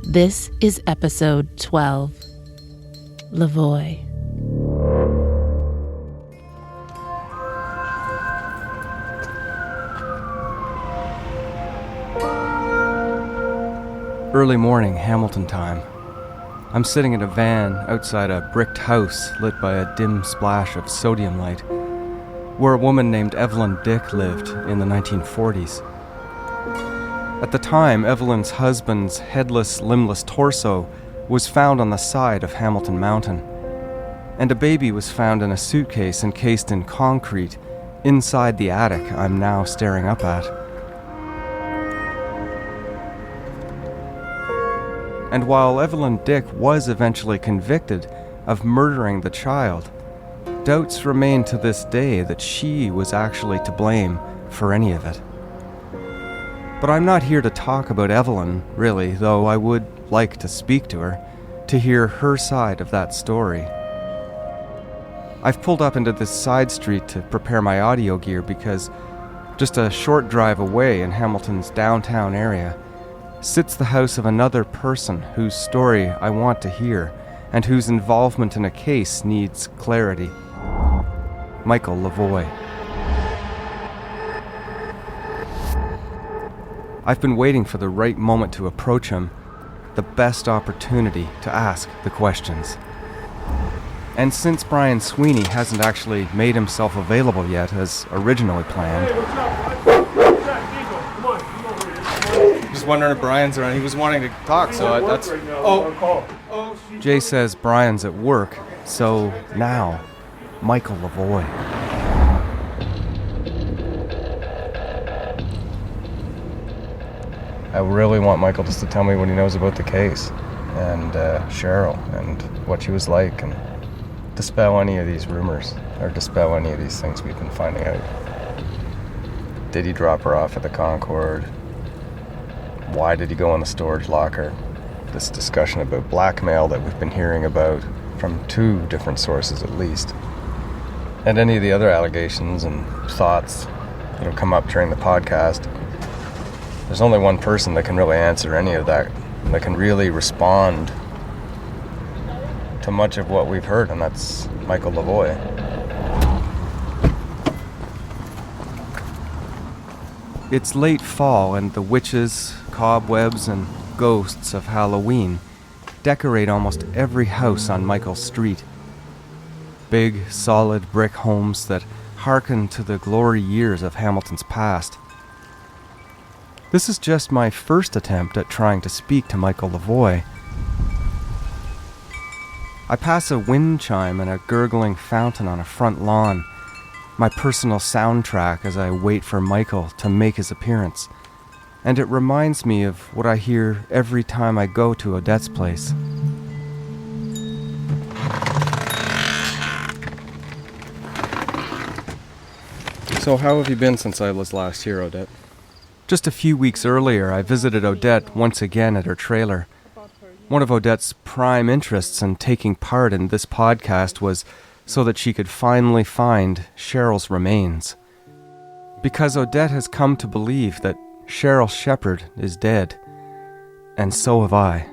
This is episode 12, Lavoie. Early morning, Hamilton time. I'm sitting in a van outside a bricked house lit by a dim splash of sodium light, where a woman named Evelyn Dick lived in the 1940s. At the time, Evelyn's husband's headless, limbless torso was found on the side of Hamilton Mountain, and a baby was found in a suitcase encased in concrete inside the attic I'm now staring up at. And while Evelyn Dick was eventually convicted of murdering the child, doubts remain to this day that she was actually to blame for any of it. But I'm not here to talk about Evelyn, really, though I would like to speak to her, to hear her side of that story. I've pulled up into this side street to prepare my audio gear because just a short drive away in Hamilton's downtown area sits the house of another person whose story I want to hear and whose involvement in a case needs clarity. Michael Lavoie. I've been waiting for the right moment to approach him, the best opportunity to ask the questions. And since Brian Sweeney hasn't actually made himself available yet as originally planned, just wondering if Brian's around. He was wanting to talk, so that's... Jay says Brian's at work, so now, Michael Lavoie. I really want Michael just to tell me what he knows about the case, and Sheryl, and what she was like, and dispel any of these rumors, or dispel any of these things we've been finding out. Did he drop her off at the Concorde? Why did he go in the storage locker? This discussion about blackmail that we've been hearing about from two different sources at least. And any of the other allegations and thoughts that have come up during the podcast. There's only one person that can really answer any of that, and that can really respond to much of what we've heard, and that's Michael Lavoie. It's late fall, and the witches, cobwebs, and ghosts of Halloween decorate almost every house on Michael's street. Big, solid brick homes that hearken to the glory years of Hamilton's past. This is just my first attempt at trying to speak to Michael Lavoie. I pass a wind chime and a gurgling fountain on a front lawn, my personal soundtrack as I wait for Michael to make his appearance, and it reminds me of what I hear every time I go to Odette's place. So how have you been since I was last here, Odette? Just a few weeks earlier, I visited Odette once again at her trailer. One of Odette's prime interests in taking part in this podcast was so that she could finally find Sheryl's remains. Because Odette has come to believe that Sheryl Sheppard is dead, and so have I.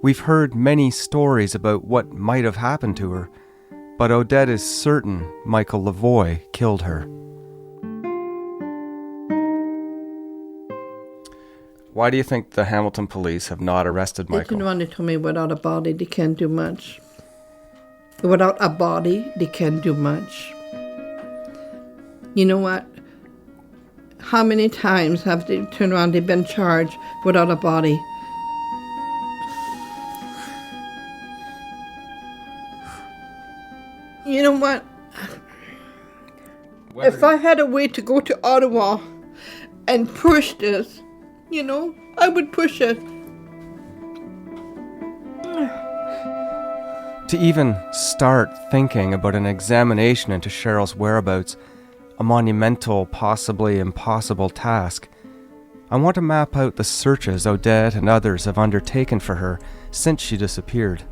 We've heard many stories about what might have happened to her, but Odette is certain Michael Lavoie killed her. Why do you think the Hamilton police have not arrested Michael? They didn't want to tell me without a body they can't do much. Without a body, they can't do much. You know what? How many times have they turned around, they've been charged without a body? You know what? If I had a way to go to Ottawa and push this, I would push it. To even start thinking about an examination into Sheryl's whereabouts, a monumental, possibly impossible task, I want to map out the searches Odette and others have undertaken for her since she disappeared.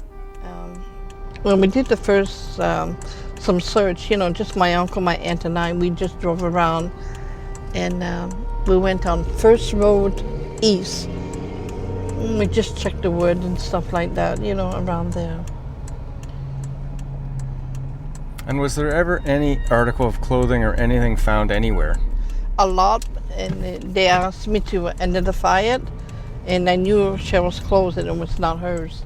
When we did the first some search, just my uncle, my aunt, and I, we just drove around, and we went on First Road East, We just checked the wood and stuff like that, around there. And was there ever any article of clothing or anything found anywhere? A lot, and they asked me to identify it, and I knew Cheryl's clothes and it was not hers.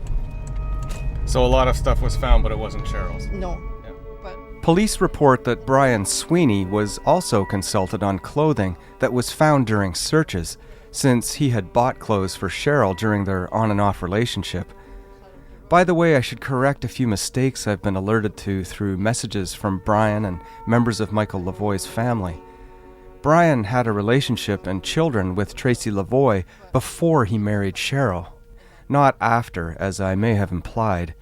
So a lot of stuff was found, but it wasn't Cheryl's? No. Yeah. But Police report that Brian Sweeney was also consulted on clothing that was found during searches, since he had bought clothes for Sheryl during their on and off relationship. By the way, I should correct a few mistakes I've been alerted to through messages from Brian and members of Michael Lavoie's family. Brian had a relationship and children with Tracy Lavoie before he married Sheryl, not after, as I may have implied.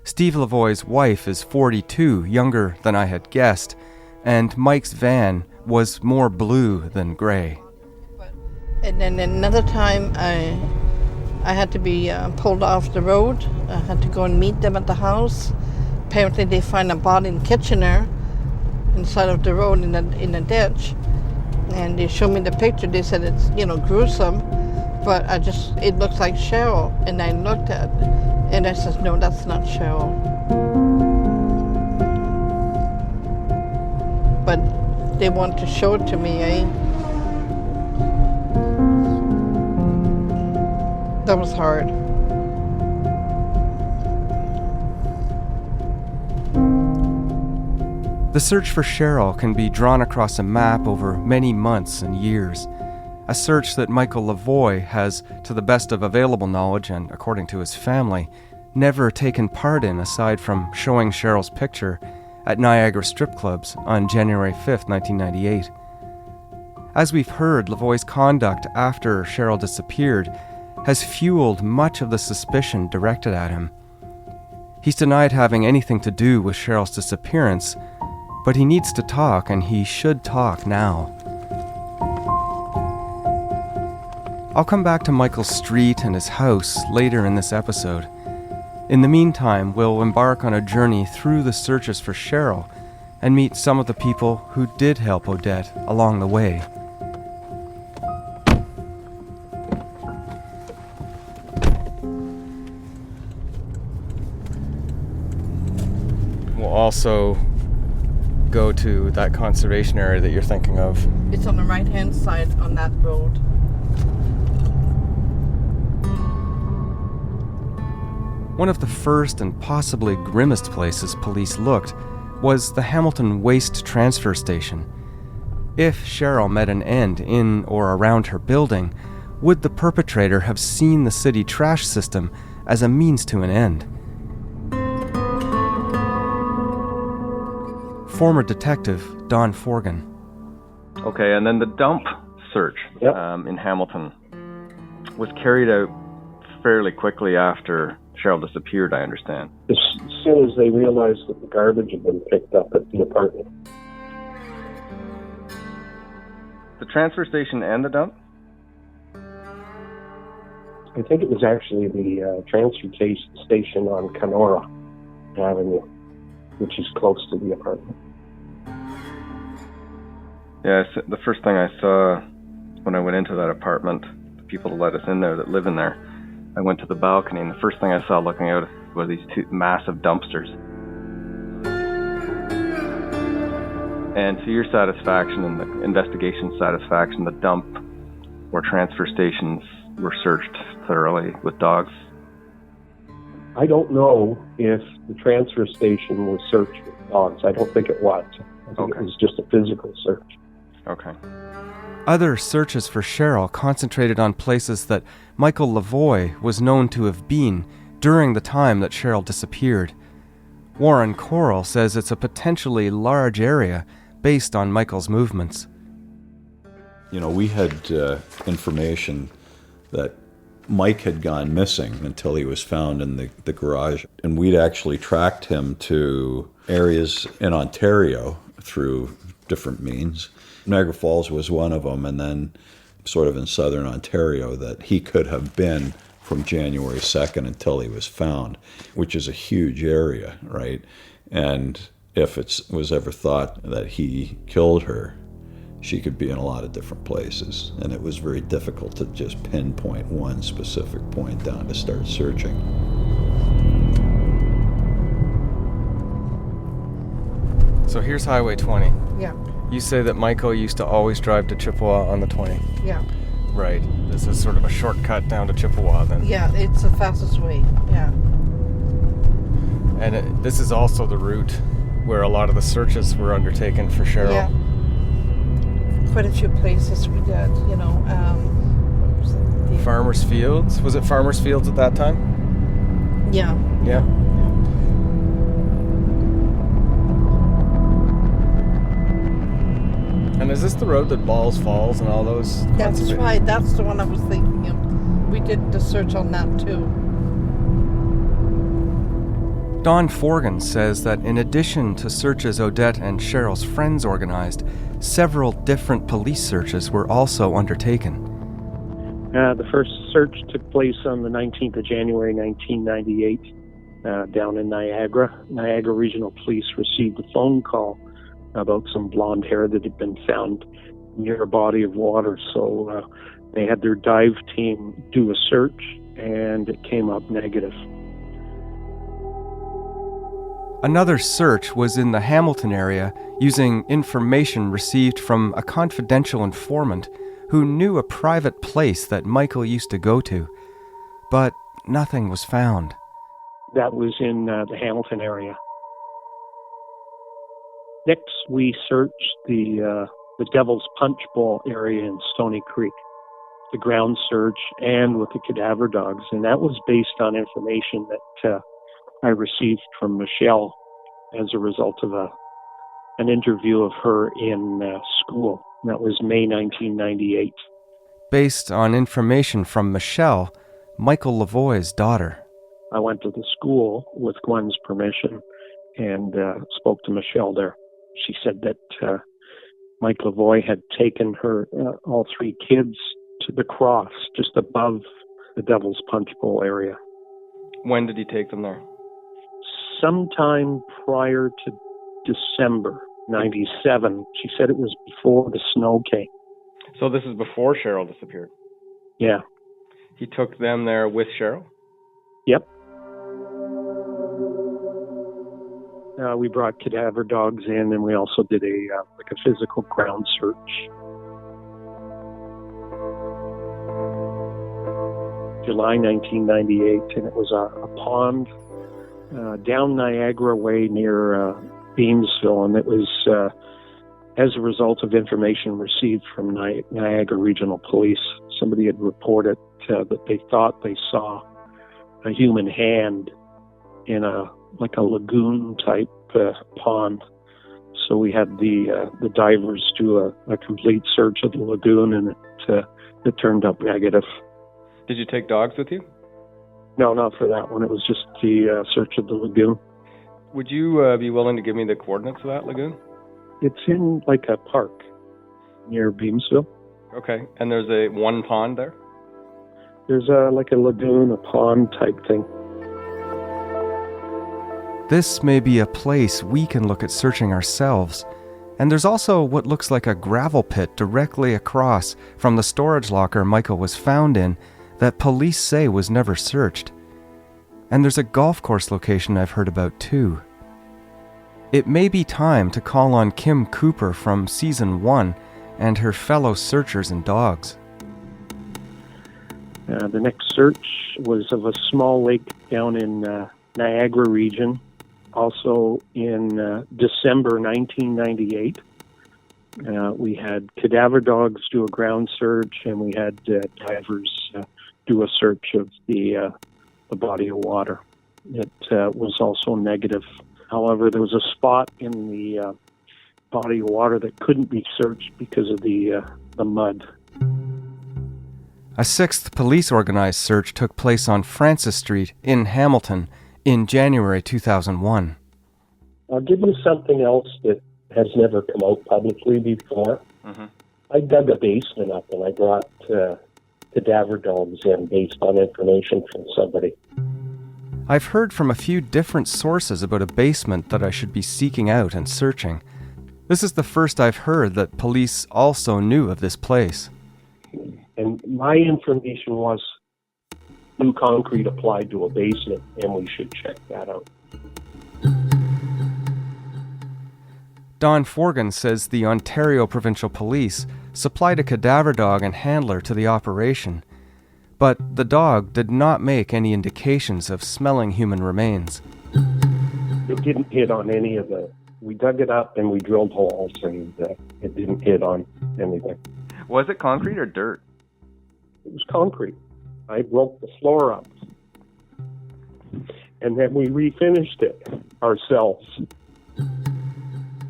Steve Lavoie's wife is 42, younger than I had guessed, and Mike's van was more blue than gray. And then another time, I had to be pulled off the road. I had to go and meet them at the house. Apparently they find a body in Kitchener inside of the road in a ditch. And they showed me the picture. They said it's, gruesome, but it looks like Sheryl. And I looked at it, and I said, no, that's not Sheryl. But they want to show it to me, That was hard. The search for Sheryl can be drawn across a map over many months and years. A search that Michael Lavoie has, to the best of available knowledge and according to his family, never taken part in aside from showing Cheryl's picture at Niagara strip clubs on January 5th, 1998. As we've heard, Lavoie's conduct after Sheryl disappeared has fueled much of the suspicion directed at him. He's denied having anything to do with Cheryl's disappearance, but he needs to talk, and he should talk now. I'll come back to Michael's street and his house later in this episode. In the meantime, we'll embark on a journey through the searches for Sheryl and meet some of the people who did help Odette along the way. We'll also go to that conservation area that you're thinking of. It's on the right-hand side on that road. One of the first and possibly grimmest places police looked was the Hamilton Waste Transfer Station. If Sheryl met an end in or around her building, would the perpetrator have seen the city trash system as a means to an end? Former detective Don Forgan. Okay, and then the dump search in Hamilton was carried out fairly quickly after Sheryl disappeared, I understand. As soon as they realized that the garbage had been picked up at the apartment. The transfer station and the dump? I think it was actually the transfer station on Kenora Avenue, which is close to the apartment. Yeah, the first thing I saw when I went into that apartment, the people that let us in there that live in there, I went to the balcony, and the first thing I saw looking out were these two massive dumpsters. And to your satisfaction and the investigation's satisfaction, the dump or transfer stations were searched thoroughly with dogs? I don't know if the transfer station was searched with dogs. I don't think it was. I think it was just a physical search. Okay. Other searches for Sheryl concentrated on places that Michael Lavoie was known to have been during the time that Sheryl disappeared. Warren Corll says it's a potentially large area based on Michael's movements. We had information that Mike had gone missing until he was found in the garage. And we'd actually tracked him to areas in Ontario through different means. Niagara Falls was one of them, and then sort of in southern Ontario that he could have been from January 2nd until he was found, which is a huge area, right? And if it was ever thought that he killed her, she could be in a lot of different places, and it was very difficult to just pinpoint one specific point down to start searching. So here's Highway 20. Yeah, You say that Michael used to always drive to Chippewa on the 20. yeah. Right. This is sort of a shortcut down to Chippewa then. Yeah, it's the fastest way, yeah. And this is also the route where a lot of the searches were undertaken for Sheryl. Yeah. Quite a few places we did, you know. What was it? Farmers Fields? Was it Farmers Fields at that time? Yeah. Yeah. And is this the road that Balls Falls and all those? That's right. That's the one I was thinking of. We did the search on that too. Don Forgan says that in addition to searches Odette and Cheryl's friends organized, several different police searches were also undertaken. The first search took place on the 19th of January, 1998, down in Niagara. Niagara Regional Police received a phone call about some blonde hair that had been found near a body of water. So they had their dive team do a search, and it came up negative. Another search was in the Hamilton area using information received from a confidential informant who knew a private place that Michael used to go to, but nothing was found. That was in the Hamilton area. Next, we searched the Devil's Punch Bowl area in Stony Creek, the ground search, and with the cadaver dogs, and that was based on information that I received from Michelle as a result of an interview of her in school. And that was May 1998. Based on information from Michelle, Michael Lavoie's daughter. I went to the school with Gwen's permission and spoke to Michelle there. She said that Mike Lavoie had taken her, all three kids, to the cross just above the Devil's Punch Bowl area. When did he take them there? Sometime prior to December 97. She said it was before the snow came. So this is before Sheryl disappeared? Yeah. He took them there with Sheryl? Yep. We brought cadaver dogs in, and we also did a physical ground search. July 1998, and it was a pond down Niagara Way near Beamsville, and it was as a result of information received from Niagara Regional Police. Somebody had reported that they thought they saw a human hand in a lagoon type pond. So we had the divers do a complete search of the lagoon, and it turned up negative. Did you take dogs with you? No, not for that one. It was just the search of the lagoon. Would you be willing to give me the coordinates of that lagoon? It's in a park near Beamsville. Okay. And there's one pond there? There's a lagoon, a pond type thing. This may be a place we can look at searching ourselves. And there's also what looks like a gravel pit directly across from the storage locker Michael was found in that police say was never searched. And there's a golf course location I've heard about too. It may be time to call on Kim Cooper from Season 1 and her fellow searchers and dogs. The next search was of a small lake down in Niagara region, also in December 1998. We had cadaver dogs do a ground search, and we had divers do a search of the body of water. It was also negative. However, there was a spot in the body of water that couldn't be searched because of the mud. A sixth police-organized search took place on Francis Street in Hamilton in January 2001. I'll give you something else that has never come out publicly before. Mm-hmm. I dug a basement up, and I brought cadaver dogs in based on information from somebody. I've heard from a few different sources about a basement that I should be seeking out and searching. This is the first I've heard that police also knew of this place. And my information was new concrete applied to a basement, and we should check that out. Don Forgan says the Ontario Provincial Police supplied a cadaver dog and handler to the operation, but the dog did not make any indications of smelling human remains. It didn't hit on any of the... We dug it up and we drilled holes, and it didn't hit on anything. Was it concrete or dirt? It was concrete. I broke the floor up. And then we refinished it ourselves.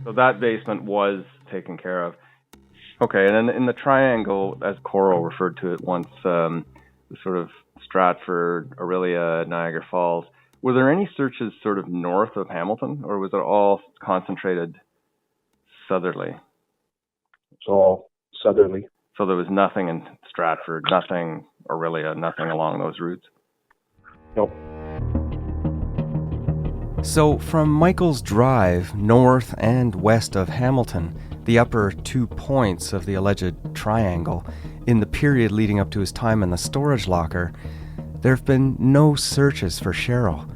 So that basement was taken care of. Okay, and then in the triangle, as Coral referred to it once, the sort of Stratford, Orillia, Niagara Falls, were there any searches sort of north of Hamilton, or was it all concentrated southerly? It's all southerly. So there was nothing in Stratford, nothing Orillia, nothing along those routes? Nope. So from Michael's Drive, north and west of Hamilton, the upper 2 points of the alleged triangle, in the period leading up to his time in the storage locker, there have been no searches for Sheryl.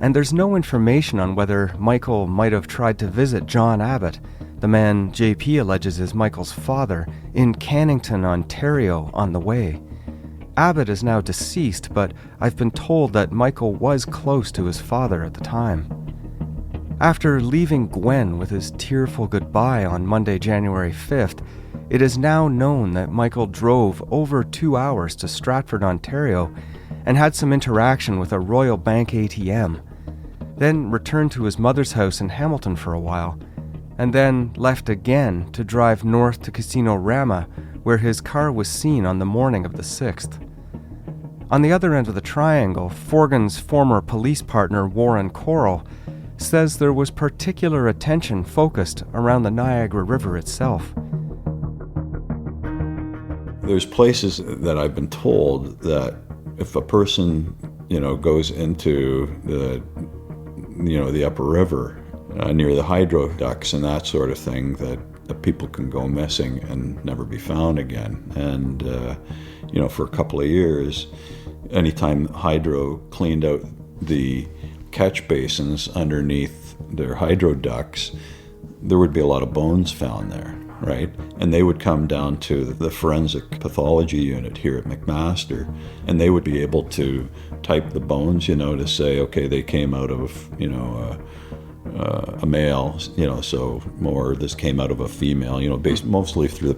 And there's no information on whether Michael might have tried to visit John Abbott, the man JP alleges is Michael's father, in Cannington, Ontario, on the way. Abbott is now deceased, but I've been told that Michael was close to his father at the time. After leaving Gwen with his tearful goodbye on Monday, January 5th, it is now known that Michael drove over 2 hours to Stratford, Ontario, and had some interaction with a Royal Bank ATM, then returned to his mother's house in Hamilton for a while, and then left again to drive north to Casino Rama, where his car was seen on the morning of the 6th. On the other end of the triangle, Forgan's former police partner, Warren Coral, says there was particular attention focused around the Niagara River itself. There's places that I've been told that if a person, goes into the upper river near the hydro ducts and that sort of thing, that people can go missing and never be found again. And, for a couple of years, anytime hydro cleaned out the catch basins underneath their hydro ducts, there would be a lot of bones found there, right? And they would come down to the forensic pathology unit here at McMaster, and they would be able to type the bones, to say, okay, they came out of, a male, so more this came out of a female, based mostly through the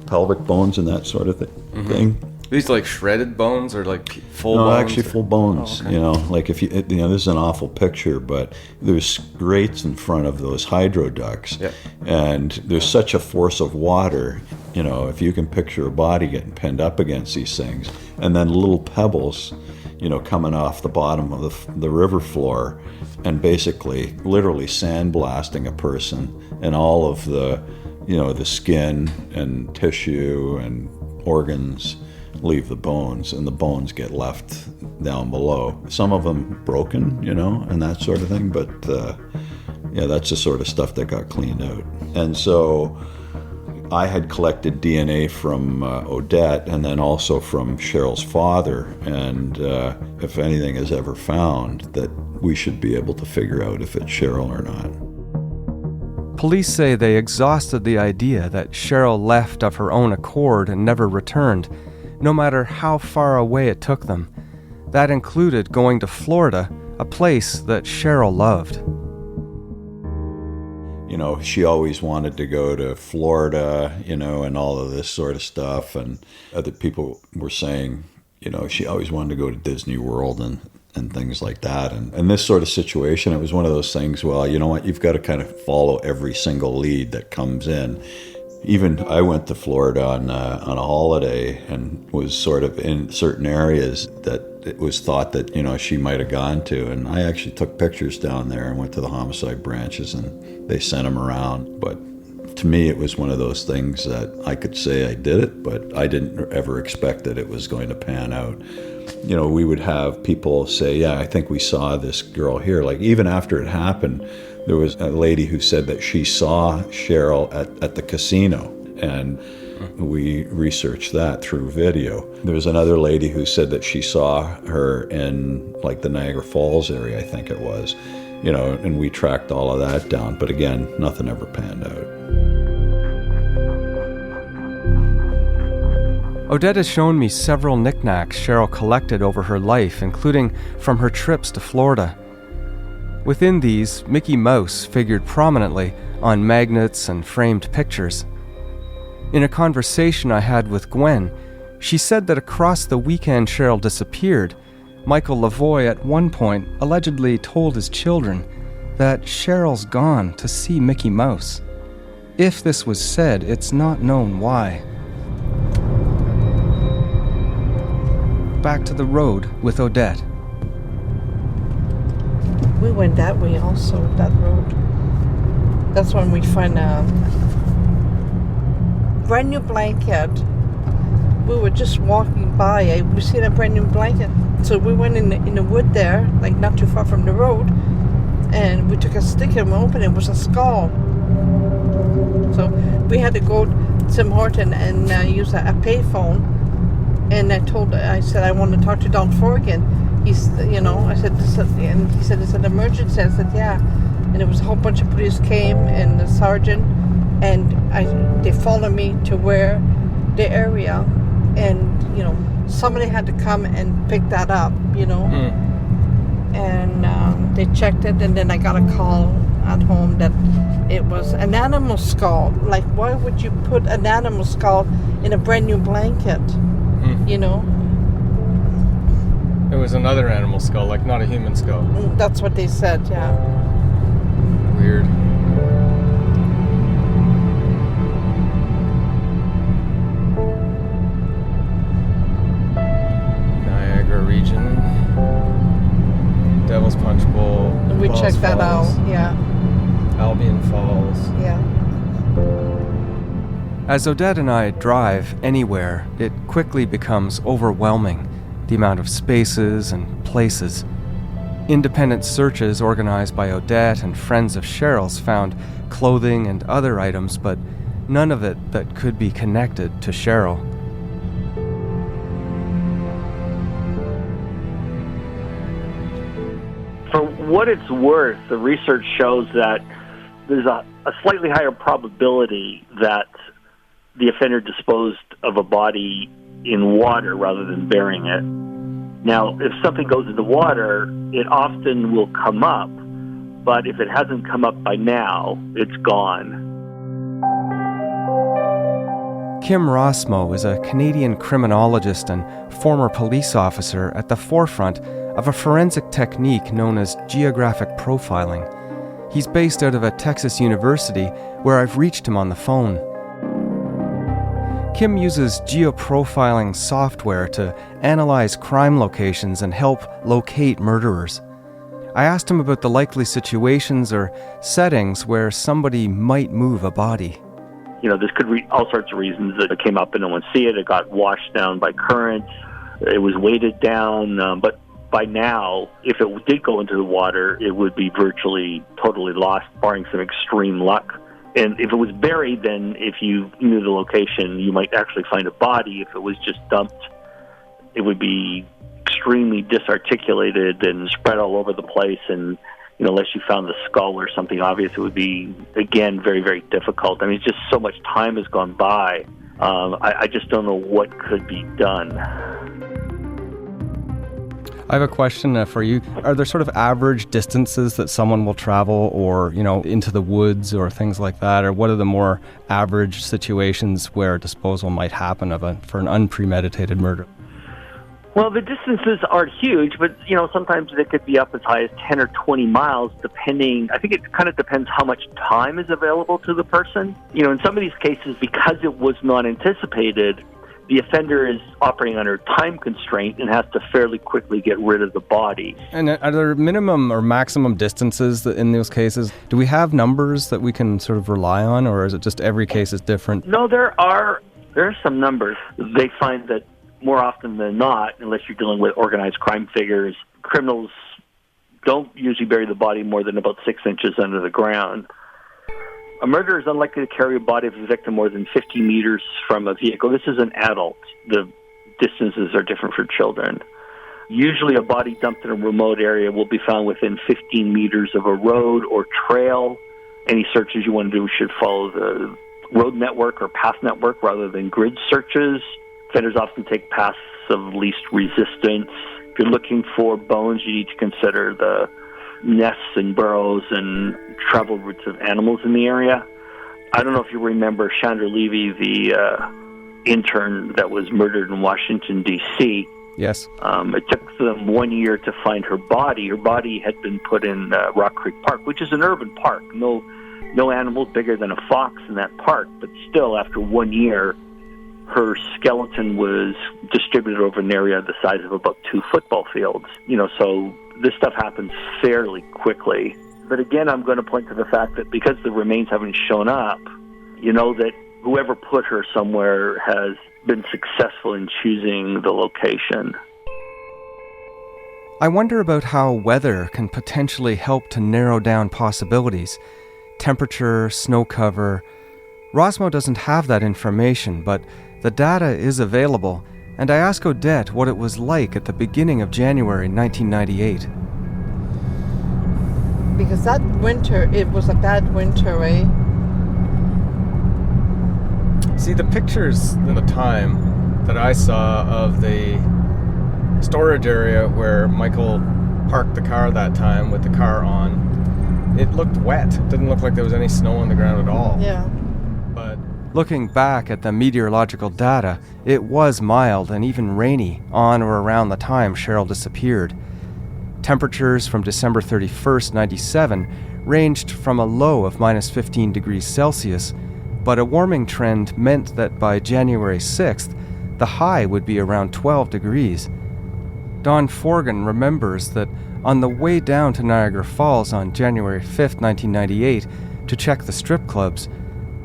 pelvic bones and that sort of thing. These like shredded bones or like full bones? bones? No, actually full bones. Oh, okay. Like if this is an awful picture, but there's grates in front of those hydro ducts, and there's such a force of water. If you can picture a body getting pinned up against these things, and then little pebbles, coming off the bottom of the river floor, and basically literally sandblasting a person, and all of the, the skin and tissue and organs leave the bones, and the bones get left down below. Some of them broken, and that sort of thing, but that's the sort of stuff that got cleaned out. And so I had collected DNA from Odette, and then also from Cheryl's father, and if anything is ever found, that we should be able to figure out if it's Sheryl or not. Police say they exhausted the idea that Sheryl left of her own accord and never returned, no matter how far away it took them. That included going to Florida, a place that Sheryl loved. She always wanted to go to Florida, and all of this sort of stuff. And other people were saying, she always wanted to go to Disney World and things like that. And in this sort of situation, it was one of those things, well, you know what, you've got to kind of follow every single lead that comes in. Even I went to Florida on a holiday and was sort of in certain areas that it was thought that, she might have gone to. And I actually took pictures down there and went to the homicide branches, and they sent them around. But To me, it was one of those things that I could say I did it, but I didn't ever expect that it was going to pan out. You know, we would have people say, yeah, I think we saw this girl here. Like, even after it happened, there was a lady who said that she saw Sheryl at the casino, and we researched that through video. There was another lady who said that she saw her in, like, the Niagara Falls area, I think it was. You know, and we tracked all of that down. But again, nothing ever panned out. Odette has shown me several knickknacks Sheryl collected over her life, including from her trips to Florida. Within these, Mickey Mouse figured prominently on magnets and framed pictures. In a conversation I had with Gwen, she said that across the weekend Sheryl disappeared, Michael Lavoie at one point allegedly told his children that Cheryl's gone to see Mickey Mouse. If this was said, it's not known why. Back to the road with Odette. We went that way also, that road. That's when we find a brand new blanket. We were just walking by. We seen a brand new blanket. So we went in the wood there, like not too far from the road, and we took a stick and we opened it. It was a skull. So we had to go to Tim Horton and use a payphone. And I said, I want to talk to Don Forgan. He's, I said, and he said, it's an emergency. I said, yeah. And it was a whole bunch of police came and the sergeant, and they followed me to where the area, and somebody had to come and pick that up, and they checked it, and then I got a call at home that it was an animal skull. Like, why would you put an animal skull in a brand new blanket? It was another animal skull, like not a human skull. That's what they said, yeah. Weird. Region, Devil's Punch Bowl. We checked that out, yeah. Albion Falls. Yeah. As Odette and I drive anywhere, it quickly becomes overwhelming, the amount of spaces and places. Independent searches organized by Odette and friends of Cheryl's found clothing and other items, but none of it that could be connected to Sheryl. For what it's worth, the research shows that there's a slightly higher probability that the offender disposed of a body in water rather than burying it. Now, if something goes into water, it often will come up, but if it hasn't come up by now, it's gone. Kim Rossmo is a Canadian criminologist and former police officer at the forefront of a forensic technique known as geographic profiling. He's based out of a Texas university where I've reached him on the phone. Kim uses geoprofiling software to analyze crime locations and help locate murderers. I asked him about the likely situations or settings where somebody might move a body. This could be all sorts of reasons that it came up and no one see it. It got washed down by currents. It was weighted down, but by now, if it did go into the water, it would be virtually totally lost, barring some extreme luck. And if it was buried, then if you knew the location, you might actually find a body. If it was just dumped, it would be extremely disarticulated and spread all over the place. And unless you found the skull or something obvious, it would be, again, very, very difficult. I mean, it's just so much time has gone by. I just don't know what could be done. I have a question for you. Are there sort of average distances that someone will travel or, into the woods or things like that? Or what are the more average situations where disposal might happen for an unpremeditated murder? Well, the distances aren't huge, but, sometimes they could be up as high as 10 or 20 miles, depending. I think it kind of depends how much time is available to the person. In some of these cases, because it was not anticipated, the offender is operating under time constraint and has to fairly quickly get rid of the body. And are there minimum or maximum distances in those cases? Do we have numbers that we can sort of rely on, or is it just every case is different? No, there are some numbers. They find that more often than not, unless you're dealing with organized crime figures, criminals don't usually bury the body more than about 6 inches under the ground. A murderer is unlikely to carry a body of a victim more than 50 meters from a vehicle. This is an adult. The distances are different for children. Usually a body dumped in a remote area will be found within 15 meters of a road or trail. Any searches you want to do should follow the road network or path network rather than grid searches. Offenders often take paths of least resistance. If you're looking for bones, you need to consider the nests and burrows and travel routes of animals in the area. I don't know if you remember Chandra Levy, the intern that was murdered in Washington, D.C. Yes. It took them 1 year to find her body. Her body had been put in Rock Creek Park, which is an urban park. No animals bigger than a fox in that park, but still, after 1 year, her skeleton was distributed over an area the size of about 2 football fields. So this stuff happens fairly quickly. But again, I'm going to point to the fact that because the remains haven't shown up, that whoever put her somewhere has been successful in choosing the location. I wonder about how weather can potentially help to narrow down possibilities. Temperature, snow cover. Rosmo doesn't have that information, but the data is available, and I asked Odette what it was like at the beginning of January 1998. Because that winter, it was a bad winter, eh? See, the pictures in the time that I saw of the storage area where Michael parked the car that time with the car on, it looked wet. It didn't look like there was any snow on the ground at all. Yeah. But looking back at the meteorological data, it was mild and even rainy on or around the time Sheryl disappeared. Temperatures from December 31st, 97 ranged from a low of minus 15 degrees Celsius, but a warming trend meant that by January 6th, the high would be around 12 degrees. Don Forgan remembers that on the way down to Niagara Falls on January 5th, 1998, to check the strip clubs,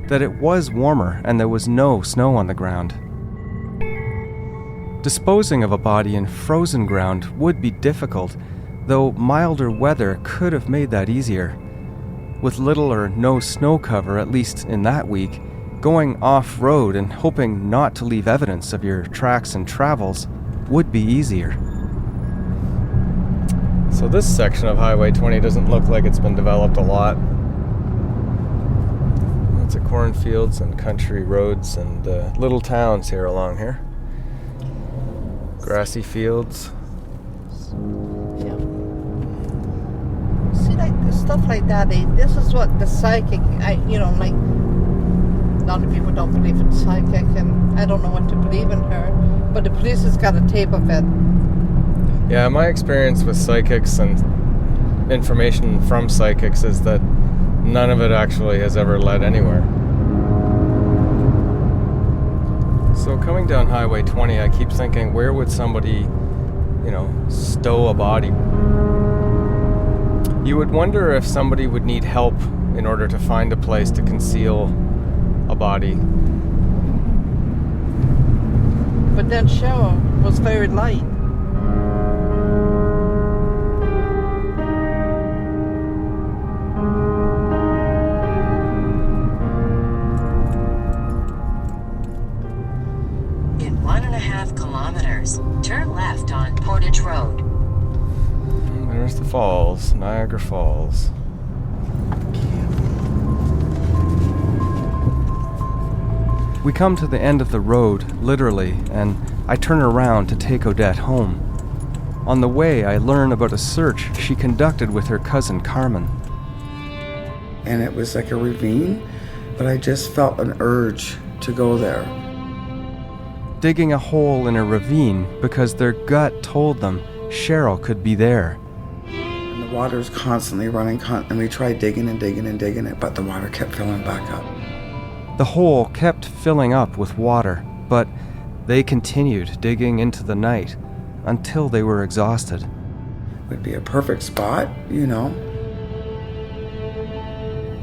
that it was warmer and there was no snow on the ground. Disposing of a body in frozen ground would be difficult, though milder weather could have made that easier. With little or no snow cover, at least in that week, going off-road and hoping not to leave evidence of your tracks and travels would be easier. So this section of Highway 20 doesn't look like it's been developed a lot. Lots of cornfields and country roads and little towns here along here. Grassy fields. Yeah. See, like stuff like that. This is what the psychic. A lot of people don't believe in psychic, and I don't know what to believe in her. But the police has got a tape of it. Yeah, my experience with psychics and information from psychics is that none of it actually has ever led anywhere. So coming down Highway 20, I keep thinking, where would somebody, stow a body? You would wonder if somebody would need help in order to find a place to conceal a body. But then Sheryl was very light. In 1.5 kilometers, turn left on Portage Road. There's the falls, Niagara Falls. We come to the end of the road, literally, and I turn around to take Odette home. On the way, I learn about a search she conducted with her cousin Carmen. And it was like a ravine, but I just felt an urge to go there. Digging a hole in a ravine because their gut told them Sheryl could be there. And the water was constantly running, and we tried digging and digging and digging it, but the water kept filling back up. The hole kept filling up with water, but They continued digging into the night until they were exhausted. Would be a perfect spot, you know.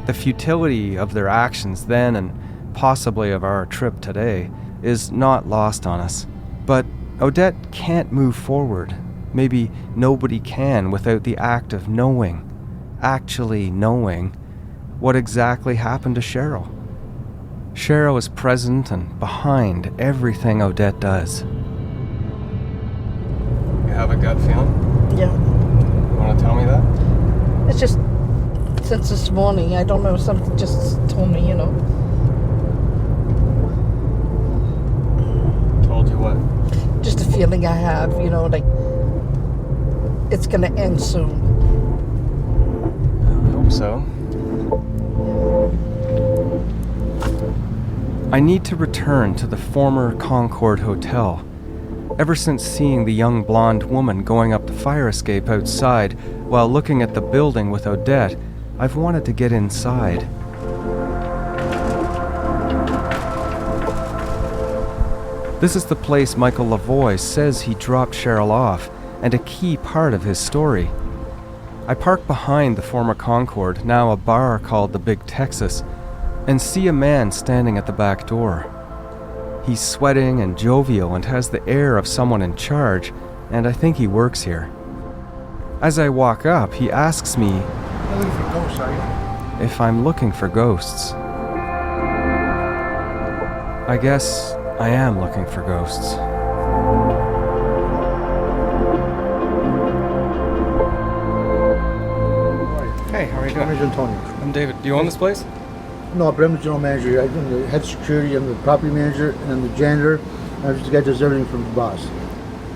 The futility of their actions then, and possibly of our trip today, is not lost on us. But Odette can't move forward. Maybe nobody can without the act of knowing, actually knowing, what exactly happened to Sheryl. Sheryl is present and behind everything Odette does. You have a gut feeling? Yeah. You want to tell me that? It's just, since this morning, I don't know, something just told me, you know. Told you what? Just a feeling I have, you know, like it's gonna end soon. I hope so. I need to return to the former Concord Hotel. Ever since seeing the young blonde woman going up the fire escape outside while looking at the building with Odette, I've wanted to get inside. This is the place Michael Lavoie says he dropped Sheryl off, and a key part of his story. I park behind the former Concord, now a bar called the Big Texas, and see a man standing at the back door. He's sweating and jovial and has the air of someone in charge, and I think he works here. As I walk up, he asks me if I'm looking for ghosts. I guess I am looking for ghosts. Hey, how are you doing? My name's Antonio. I'm David. Do you own this place? No, but I'm the general manager here. I'm the head security, I'm the property manager, and I'm the janitor. I'm just the guy that does everything from the boss. So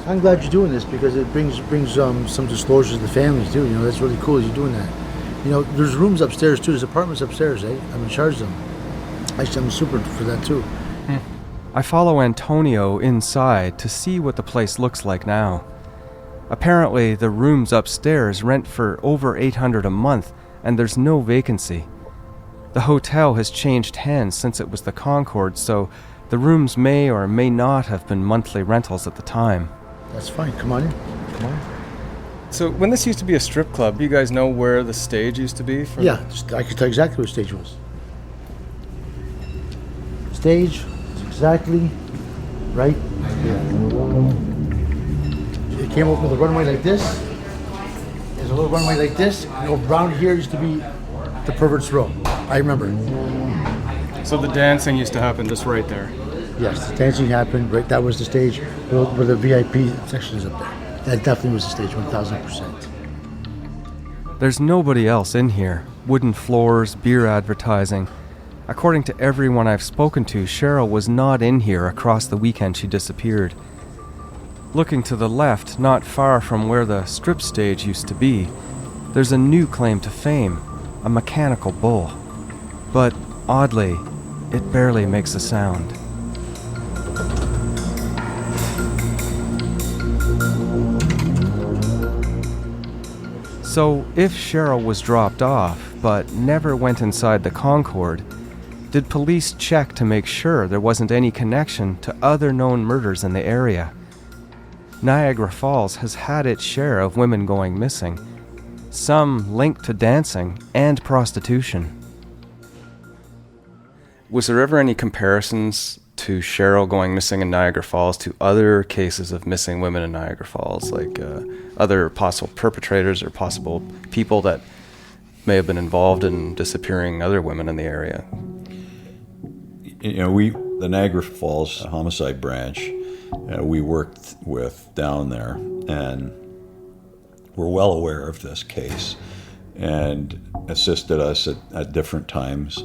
I'm glad you're doing this because it brings some disclosures to the families too. You know, that's really cool you're doing that. You know, there's rooms upstairs too. There's apartments upstairs, eh? I'm in charge of them. Actually, I'm super for that too. I follow Antonio inside to see what the place looks like now. Apparently, the rooms upstairs rent for over $800 a month, and there's no vacancy. The hotel has changed hands since it was the Concord, so the rooms may or may not have been monthly rentals at the time. That's fine. Come on in. Come on in. So when this used to be a strip club, do you guys know where the stage used to be? Yeah, I can tell exactly where the stage was. Stage is exactly right here. It came over the runway like this. There's a little runway like this. And around here used to be the pervert's row. I remember. So the dancing used to happen just right there. Yes, the dancing happened. Right, that was the stage where the VIP section is up there. That definitely was the stage, 1,000%. There's nobody else in here. Wooden floors, beer advertising. According to everyone I've spoken to, Sheryl was not in here across the weekend she disappeared. Looking to the left, not far from where the strip stage used to be, there's a new claim to fame, a mechanical bull. But, oddly, it barely makes a sound. So, if Sheryl was dropped off, but never went inside the Concord, did police check to make sure there wasn't any connection to other known murders in the area? Niagara Falls has had its share of women going missing, some linked to dancing and prostitution. Was there ever any comparisons to Sheryl going missing in Niagara Falls to other cases of missing women in Niagara Falls, like other possible perpetrators or possible people that may have been involved in disappearing other women in the area? You know, the Niagara Falls homicide branch, we worked with down there, and we're well aware of this case and assisted us at different times.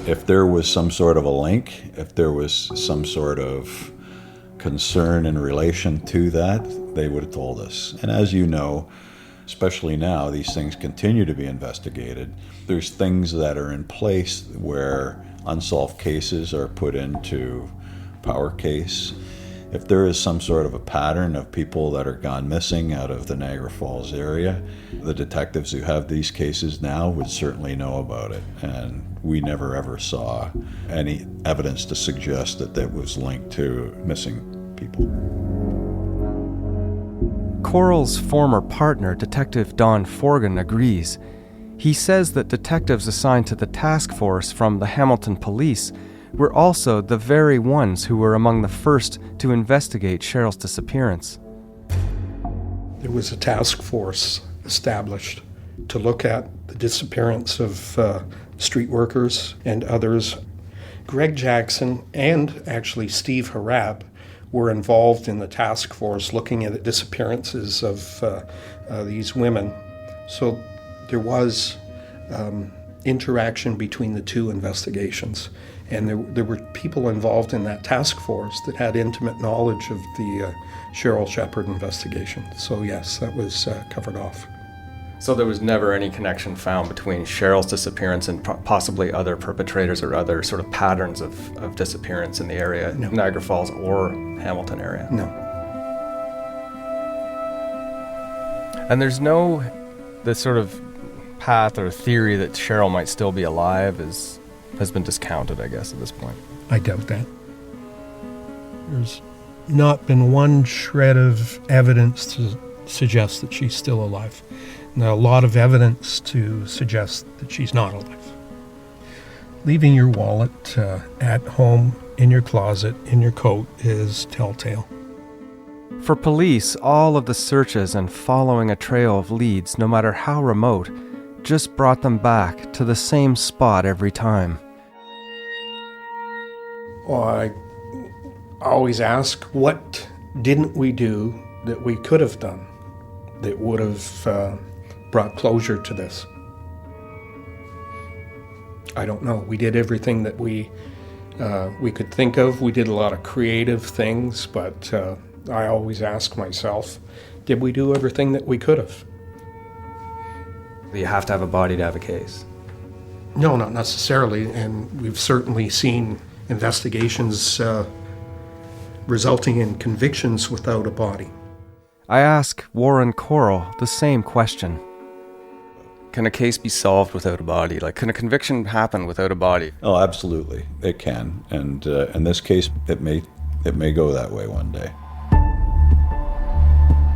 If there was some sort of a link, if there was some sort of concern in relation to that, they would have told us. And as you know, especially now, these things continue to be investigated. There's things that are in place where unsolved cases are put into power case. If there is some sort of a pattern of people that are gone missing out of the Niagara Falls area, the detectives who have these cases now would certainly know about it. And we never ever saw any evidence to suggest that that was linked to missing people. Coral's former partner, Detective Don Forgan, agrees. He says that detectives assigned to the task force from the Hamilton police were also the very ones who were among the first to investigate Sheryl's disappearance. There was a task force established to look at the disappearance of street workers and others. Greg Jackson and actually Steve Harab were involved in the task force looking at the disappearances of these women. So there was interaction between the two investigations. And there were people involved in that task force that had intimate knowledge of the Sheryl Sheppard investigation. So yes, that was covered off. So there was never any connection found between Sheryl's disappearance and possibly other perpetrators or other sort of patterns of disappearance in the area, No. Niagara Falls or Hamilton area? No. And there's no, the sort of path or theory that Sheryl might still be alive has been discounted, I guess, at this point. I doubt that. There's not been one shred of evidence to suggest that she's still alive. And a lot of evidence to suggest that she's not alive. Leaving your wallet at home, in your closet, in your coat is telltale. For police, all of the searches and following a trail of leads, no matter how remote, just brought them back to the same spot every time. Well, I always ask, what didn't we do that we could have done that would have brought closure to this? I don't know. We did everything that we could think of. We did a lot of creative things, but I always ask myself, did we do everything that we could have? You have to have a body to have a case. No, not necessarily, and we've certainly seen investigations resulting in convictions without a body. I ask Warren Coral the same question. Can a case be solved without a body? Like, can a conviction happen without a body? Oh, absolutely, it can. And in this case, it may go that way one day.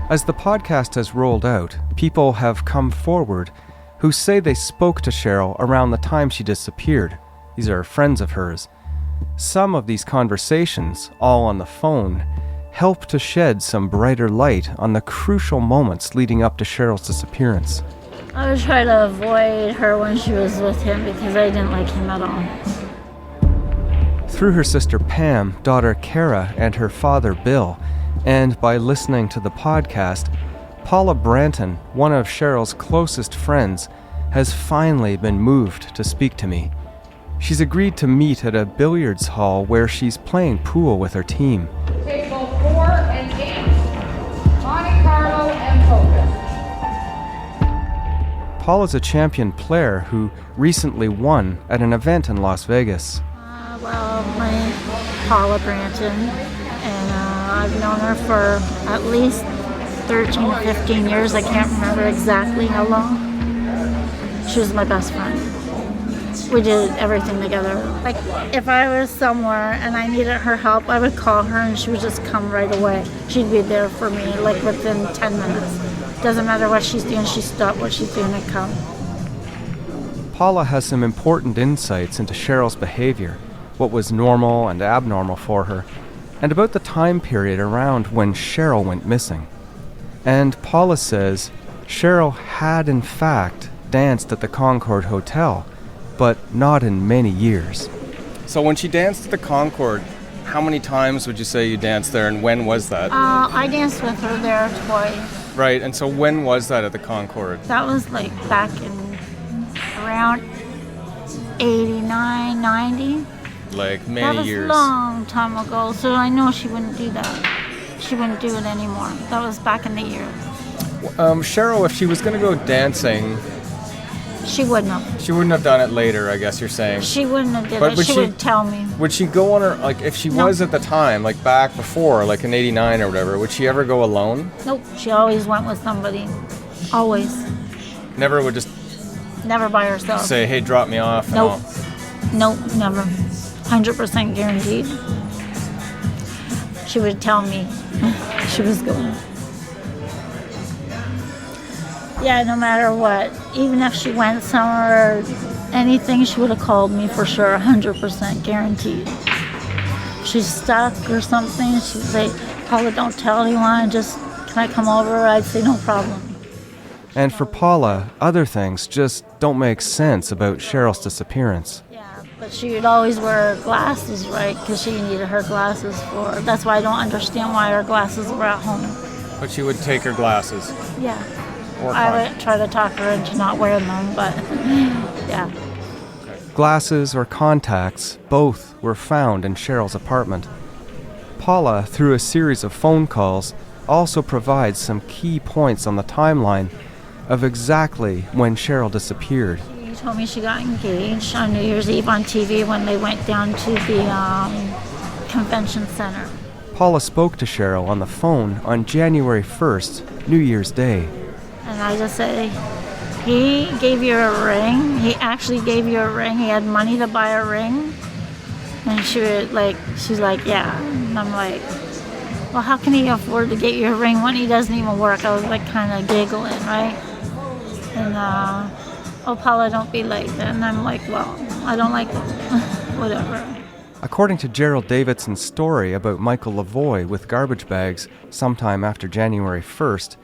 As the podcast has rolled out, people have come forward who say they spoke to Sheryl around the time she disappeared. These are friends of hers. Some of these conversations, all on the phone, help to shed some brighter light on the crucial moments leading up to Sheryl's disappearance. I would try to avoid her when she was with him because I didn't like him at all. Through her sister Pam, daughter Kara, and her father Bill, and by listening to the podcast, Paula Branton, one of Sheryl's closest friends, has finally been moved to speak to me. She's agreed to meet at a billiards hall where she's playing pool with her team. Table 4 and 8, Monte Carlo and poker. Paula's a champion player who recently won at an event in Las Vegas. My Paula Branton, and I've known her for at least 13, 15 years. I can't remember exactly how long. She was my best friend. We did everything together. Like, if I was somewhere and I needed her help, I would call her and she would just come right away. She'd be there for me, like, within 10 minutes. Doesn't matter what she's doing, she'd stop what she's doing and come. Paula has some important insights into Sheryl's behavior, what was normal and abnormal for her, and about the time period around when Sheryl went missing. And Paula says Sheryl had in fact danced at the Concord Hotel, but not in many years. So when she danced at the Concord, how many times would you say you danced there, and when was that? I danced with her there twice. Right, and so when was that at the Concord? That was like back in around 89, 90. Like many years. That was a long time ago, so I know she wouldn't do that. She wouldn't do it anymore. That was back in the years. Sheryl, if she was going to go dancing... She wouldn't have. She wouldn't have done it later, I guess you're saying. She wouldn't have did it. She would tell me. Would she go on her, like, if she was at the time, like back before, like in 89 or whatever, would she ever go alone? Nope. She always went with somebody. Always. Never would just... Never by herself. Say, hey, drop me off. Nope. Nope, never. 100% guaranteed. she would tell me she was going. Yeah, no matter what, even if she went somewhere or anything, she would have called me for sure, 100% guaranteed. She's stuck or something, she'd say, Paula, don't tell anyone, just, can I come over? I'd say, no problem. And for Paula, other things just don't make sense about Sheryl's disappearance. Yeah, but she would always wear glasses, right? Because she needed her glasses for. That's why I don't understand why her glasses were at home. But she would take her glasses. Yeah. Or I would try to talk her into not wearing them, but yeah. Glasses or contacts, both were found in Sheryl's apartment. Paula, through a series of phone calls, also provides some key points on the timeline of exactly when Sheryl disappeared. She told me she got engaged on New Year's Eve on TV when they went down to the convention center. Paula spoke to Sheryl on the phone on January 1st, New Year's Day. And I just said, he gave you a ring? He actually gave you a ring? He had money to buy a ring? And she's like, yeah. And I'm like, well, how can he afford to get you a ring when he doesn't even work? I was like kind of giggling, right? And, oh, Paula, don't be like that. And I'm like, well, I don't like it. Whatever. According to Gerald Davidson's story about Michael Lavoie with garbage bags sometime after January 1st,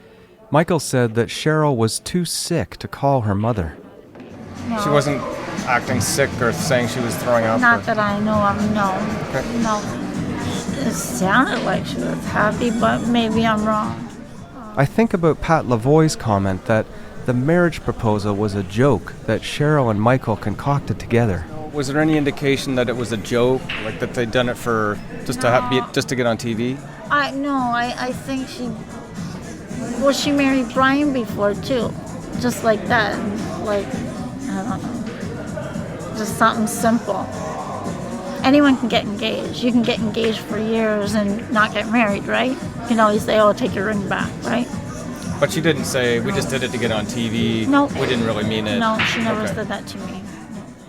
Michael said that Sheryl was too sick to call her mother. No. She wasn't acting sick or saying she was throwing up? Not that I know of, no. Okay. No. It sounded like she was happy, but maybe I'm wrong. I think about Pat Lavoie's comment that the marriage proposal was a joke that Sheryl and Michael concocted together. Was there any indication that it was a joke, like that they'd done it for just to get on TV? I think she married Brian before too, just like that, like I don't know, just something simple. Anyone can get engaged. You can get engaged for years and not get married, right? You can always say, "Oh, take your ring back," right? But she didn't say, we just did it to get on TV. No. We didn't really mean it. No, she never said that to me.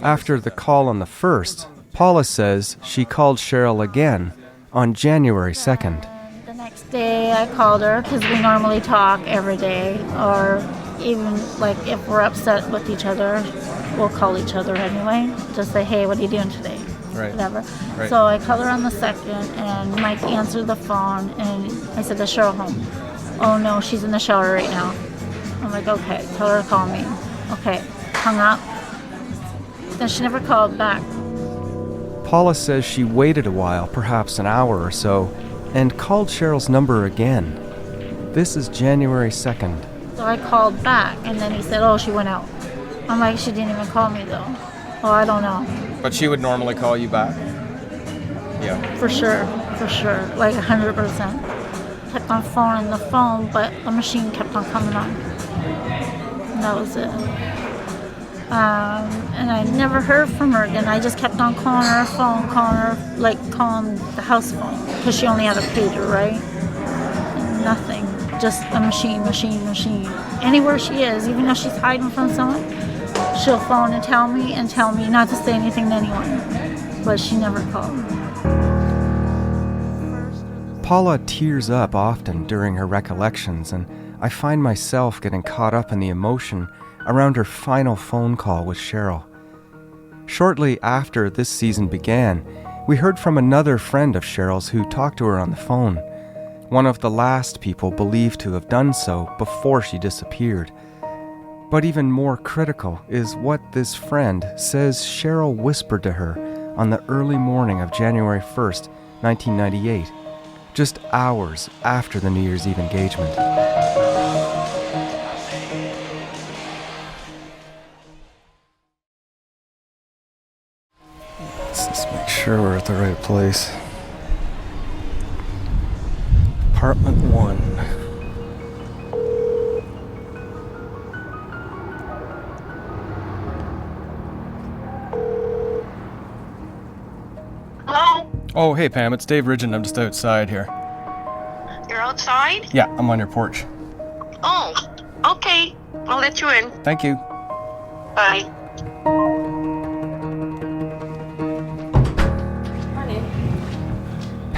After the call on the 1st, Paula says she called Sheryl again on January 2nd. The next day I called her because we normally talk every day, or even like if we're upset with each other, we'll call each other anyway. Just say, hey, what are you doing today? Right. Whatever. Right. So I called her on the 2nd, and Mike answered the phone, and I said, is Sheryl home? Oh no, she's in the shower right now. I'm like, okay, tell her to call me. Okay, hung up. Then she never called back. Paula says she waited a while, perhaps an hour or so, and called Cheryl's number again. This is January 2nd. So I called back, and then he said, oh, she went out. I'm like, she didn't even call me though. Oh, I don't know. But she would normally call you back? Yeah. For sure, like 100%. Kept on phoning the phone, but the machine kept on coming on. And that was it. And I never heard from her again. I just kept on calling her phone, calling the house phone, because she only had a pager, right? And nothing, just a machine. Anywhere she is, even if she's hiding from someone, she'll phone and tell me not to say anything to anyone. But she never called. Paula tears up often during her recollections, and I find myself getting caught up in the emotion around her final phone call with Sheryl. Shortly after this season began, we heard from another friend of Cheryl's who talked to her on the phone, one of the last people believed to have done so before she disappeared. But even more critical is what this friend says Sheryl whispered to her on the early morning of January 1st, 1998, just hours after the New Year's Eve engagement. Let's just make sure we're at the right place. Apartment 1. Hello? Oh, hey Pam, it's Dave Ridgen. I'm just outside here. You're outside? Yeah, I'm on your porch. Oh, okay. I'll let you in. Thank you. Bye.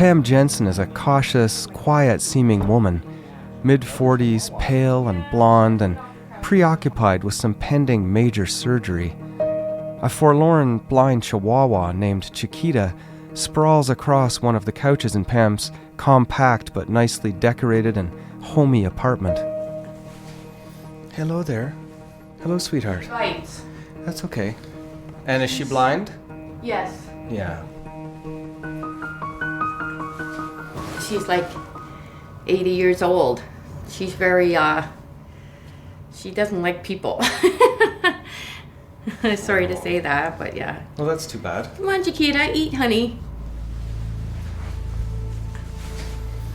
Pam Jensen is a cautious, quiet-seeming woman, mid-40s, pale and blonde, and preoccupied with some pending major surgery. A forlorn, blind chihuahua named Chiquita sprawls across one of the couches in Pam's compact but nicely decorated and homey apartment. Hello there. Hello, sweetheart. Right. That's okay. And is she blind? Yes. Yeah. She's like 80 years old. She's very, she doesn't like people. Sorry to say that, but yeah. Well, that's too bad. Come on, Chiquita, eat, honey.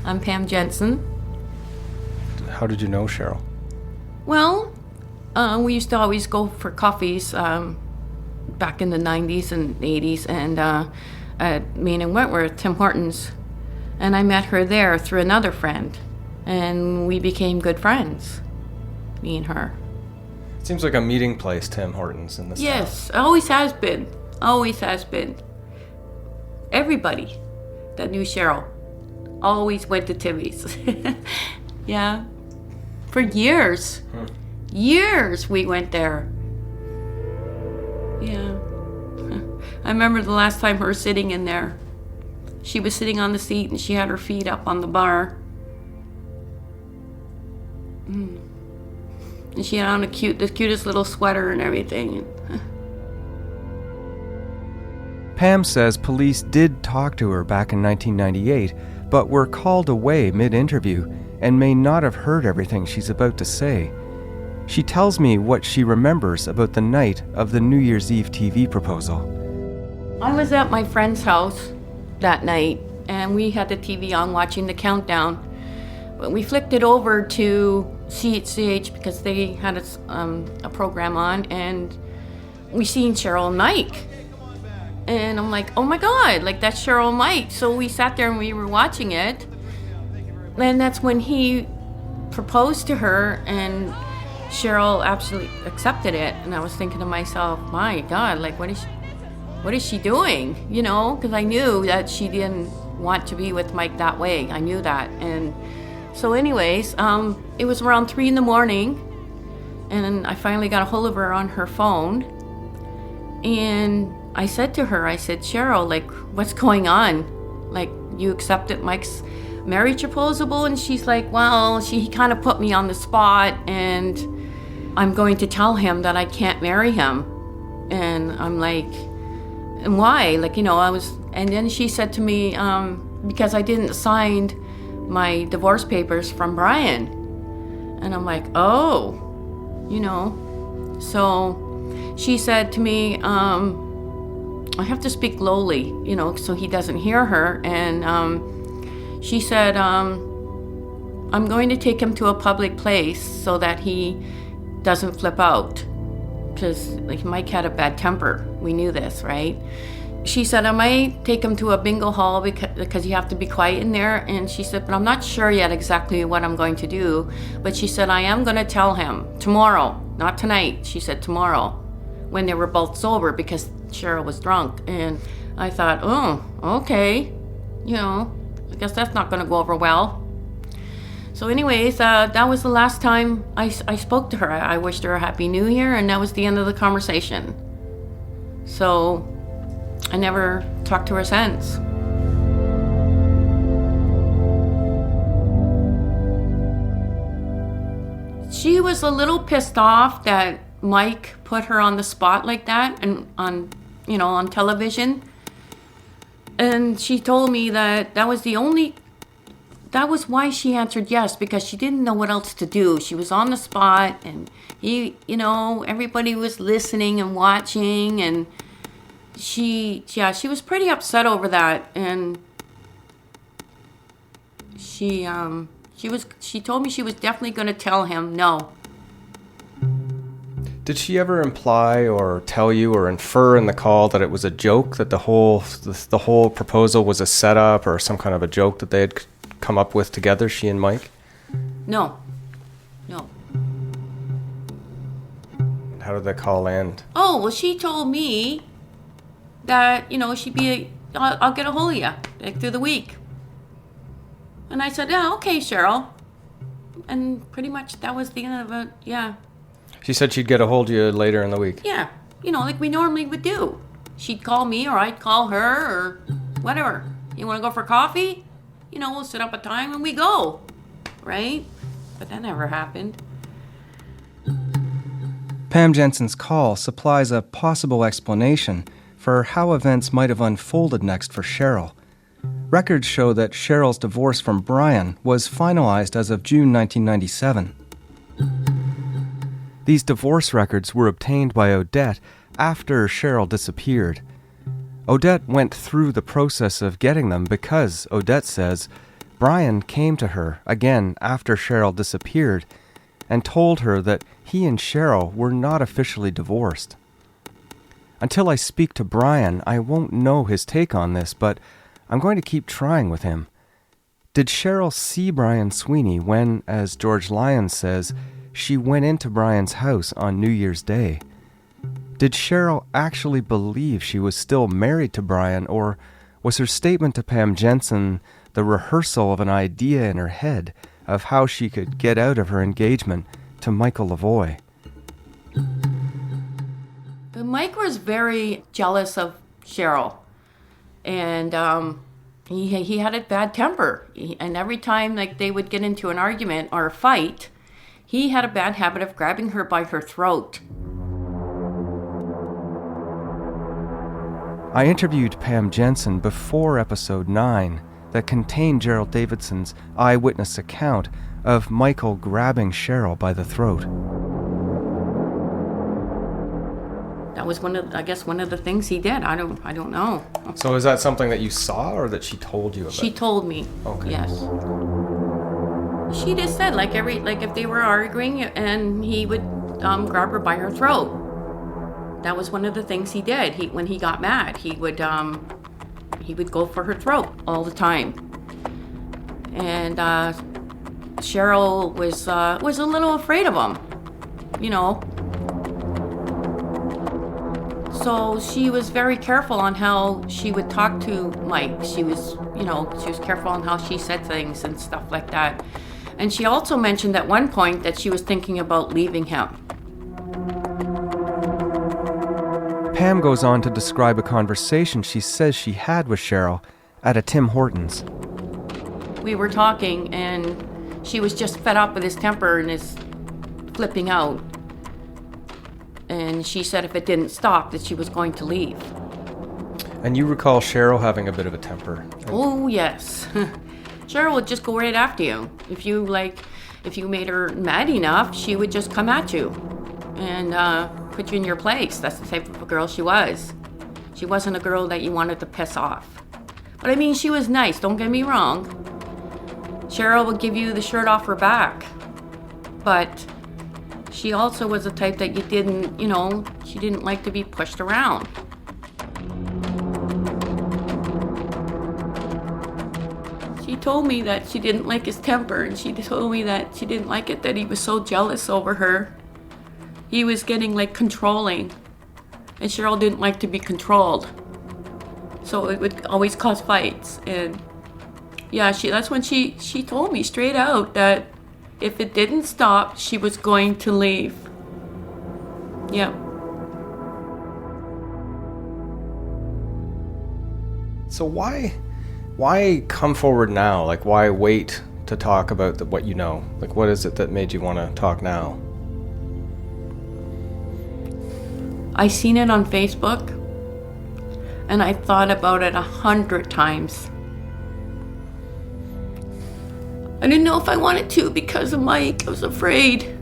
I'm Pam Jensen. How did you know Sheryl? Well, we used to always go for coffees back in the 90s and 80s, and at Main and Wentworth, Tim Hortons. And I met her there through another friend, and we became good friends, me and her. It seems like a meeting place, Tim Hortons, in this Yes, always has been. Always has been. Everybody that knew Sheryl always went to Timmy's. Yeah. For years. Years we went there. Yeah. I remember the last time her sitting in there. She was sitting on the seat and she had her feet up on the bar. And she had on the cutest little sweater and everything. Pam says police did talk to her back in 1998, but were called away mid-interview and may not have heard everything she's about to say. She tells me what she remembers about the night of the New Year's Eve TV proposal. I was at my friend's house that night, and we had the TV on watching the countdown. But we flicked it over to CHCH because they had a program on, and we seen Sheryl and Mike. And I'm like, oh my God, like that's Sheryl and Mike. So we sat there and we were watching it. And that's when he proposed to her, and Sheryl absolutely accepted it. And I was thinking to myself, my God, like what is she doing? You know, because I knew that she didn't want to be with Mike that way. I knew that. And so anyways, it was around 3 a.m, and I finally got a hold of her on her phone. And I said to her, I said, Sheryl, like, what's going on? Like, you accepted Mike's marriage proposal? And she's like, well, he kind of put me on the spot, and I'm going to tell him that I can't marry him. And I'm like, and why? Like, you know, and then she said to me, because I didn't sign my divorce papers from Brian. And I'm like, oh, you know. So she said to me, I have to speak lowly, you know, so he doesn't hear her. And she said, I'm going to take him to a public place so that he doesn't flip out. Because like Mike had a bad temper. We knew this, right? She said, I might take him to a bingo hall because you have to be quiet in there. And she said, but I'm not sure yet exactly what I'm going to do. But she said, I am going to tell him tomorrow, not tonight. She said tomorrow, when they were both sober, because Sheryl was drunk. And I thought, oh, okay. You know, I guess that's not going to go over well. So anyways, that was the last time I spoke to her. I wished her a Happy New Year, and that was the end of the conversation. So I never talked to her since. She was a little pissed off that Mike put her on the spot like that and on television. And she told me that was why she answered yes, because she didn't know what else to do. She was on the spot, and everybody was listening and watching, and she was pretty upset over that. And she told me she was definitely going to tell him no. Did she ever imply or tell you or infer in the call that it was a joke, that the whole proposal was a setup or some kind of a joke that they had come up with together, she and Mike? No. How did the call end? Oh, well, she told me that, I'll get a hold of you, like, through the week. And I said, yeah, okay, Sheryl. And pretty much that was the end of it, yeah. She said she'd get a hold of you later in the week. Yeah, like we normally would do. She'd call me or I'd call her or whatever. You want to go for coffee? We'll set up a time and we go, right? But that never happened. Pam Jensen's call supplies a possible explanation for how events might have unfolded next for Sheryl. Records show that Cheryl's divorce from Brian was finalized as of June 1997. These divorce records were obtained by Odette after Sheryl disappeared. Odette went through the process of getting them because, Odette says, Brian came to her again after Sheryl disappeared and told her that he and Sheryl were not officially divorced. Until I speak to Brian, I won't know his take on this, but I'm going to keep trying with him. Did Sheryl see Brian Sweeney when, as George Lyons says, she went into Brian's house on New Year's Day? Did Sheryl actually believe she was still married to Brian, or was her statement to Pam Jensen the rehearsal of an idea in her head of how she could get out of her engagement to Michael Lavoie? Mike was very jealous of Sheryl, and he had a bad temper. And every time they would get into an argument or a fight, he had a bad habit of grabbing her by her throat. I interviewed Pam Jensen before episode 9 that contained Gerald Davidson's eyewitness account of Michael grabbing Sheryl by the throat. That was one of the things he did. I don't know. So is that something that you saw or that she told you about? She told me. Okay. Yes. She just said if they were arguing and he would grab her by her throat. That was one of the things he did. When he got mad, he would go for her throat all the time. And Sheryl was a little afraid of him, So she was very careful on how she would talk to Mike. She was careful on how she said things and stuff like that. And she also mentioned at one point that she was thinking about leaving him. Pam goes on to describe a conversation she says she had with Sheryl at a Tim Hortons. We were talking and she was just fed up with his temper and his flipping out. And she said if it didn't stop that she was going to leave. And you recall Sheryl having a bit of a temper? Oh, yes. Sheryl would just go right after you. If you made her mad enough, she would just come at you and put you in your place. That's the type of a girl she was. She wasn't a girl that you wanted to piss off. But I mean, she was nice, don't get me wrong. Sheryl would give you the shirt off her back. But she also was the type that she didn't like to be pushed around. She told me that she didn't like his temper, and she told me that she didn't like it that he was so jealous over her. He was getting controlling, and Sheryl didn't like to be controlled. So it would always cause fights. And yeah, that's when she told me straight out that if it didn't stop, she was going to leave. Yeah. So why come forward now? Why wait to talk about what you know? What is it that made you want to talk now? I seen it on Facebook, and I thought about it 100 times. I didn't know if I wanted to because of Mike. I was afraid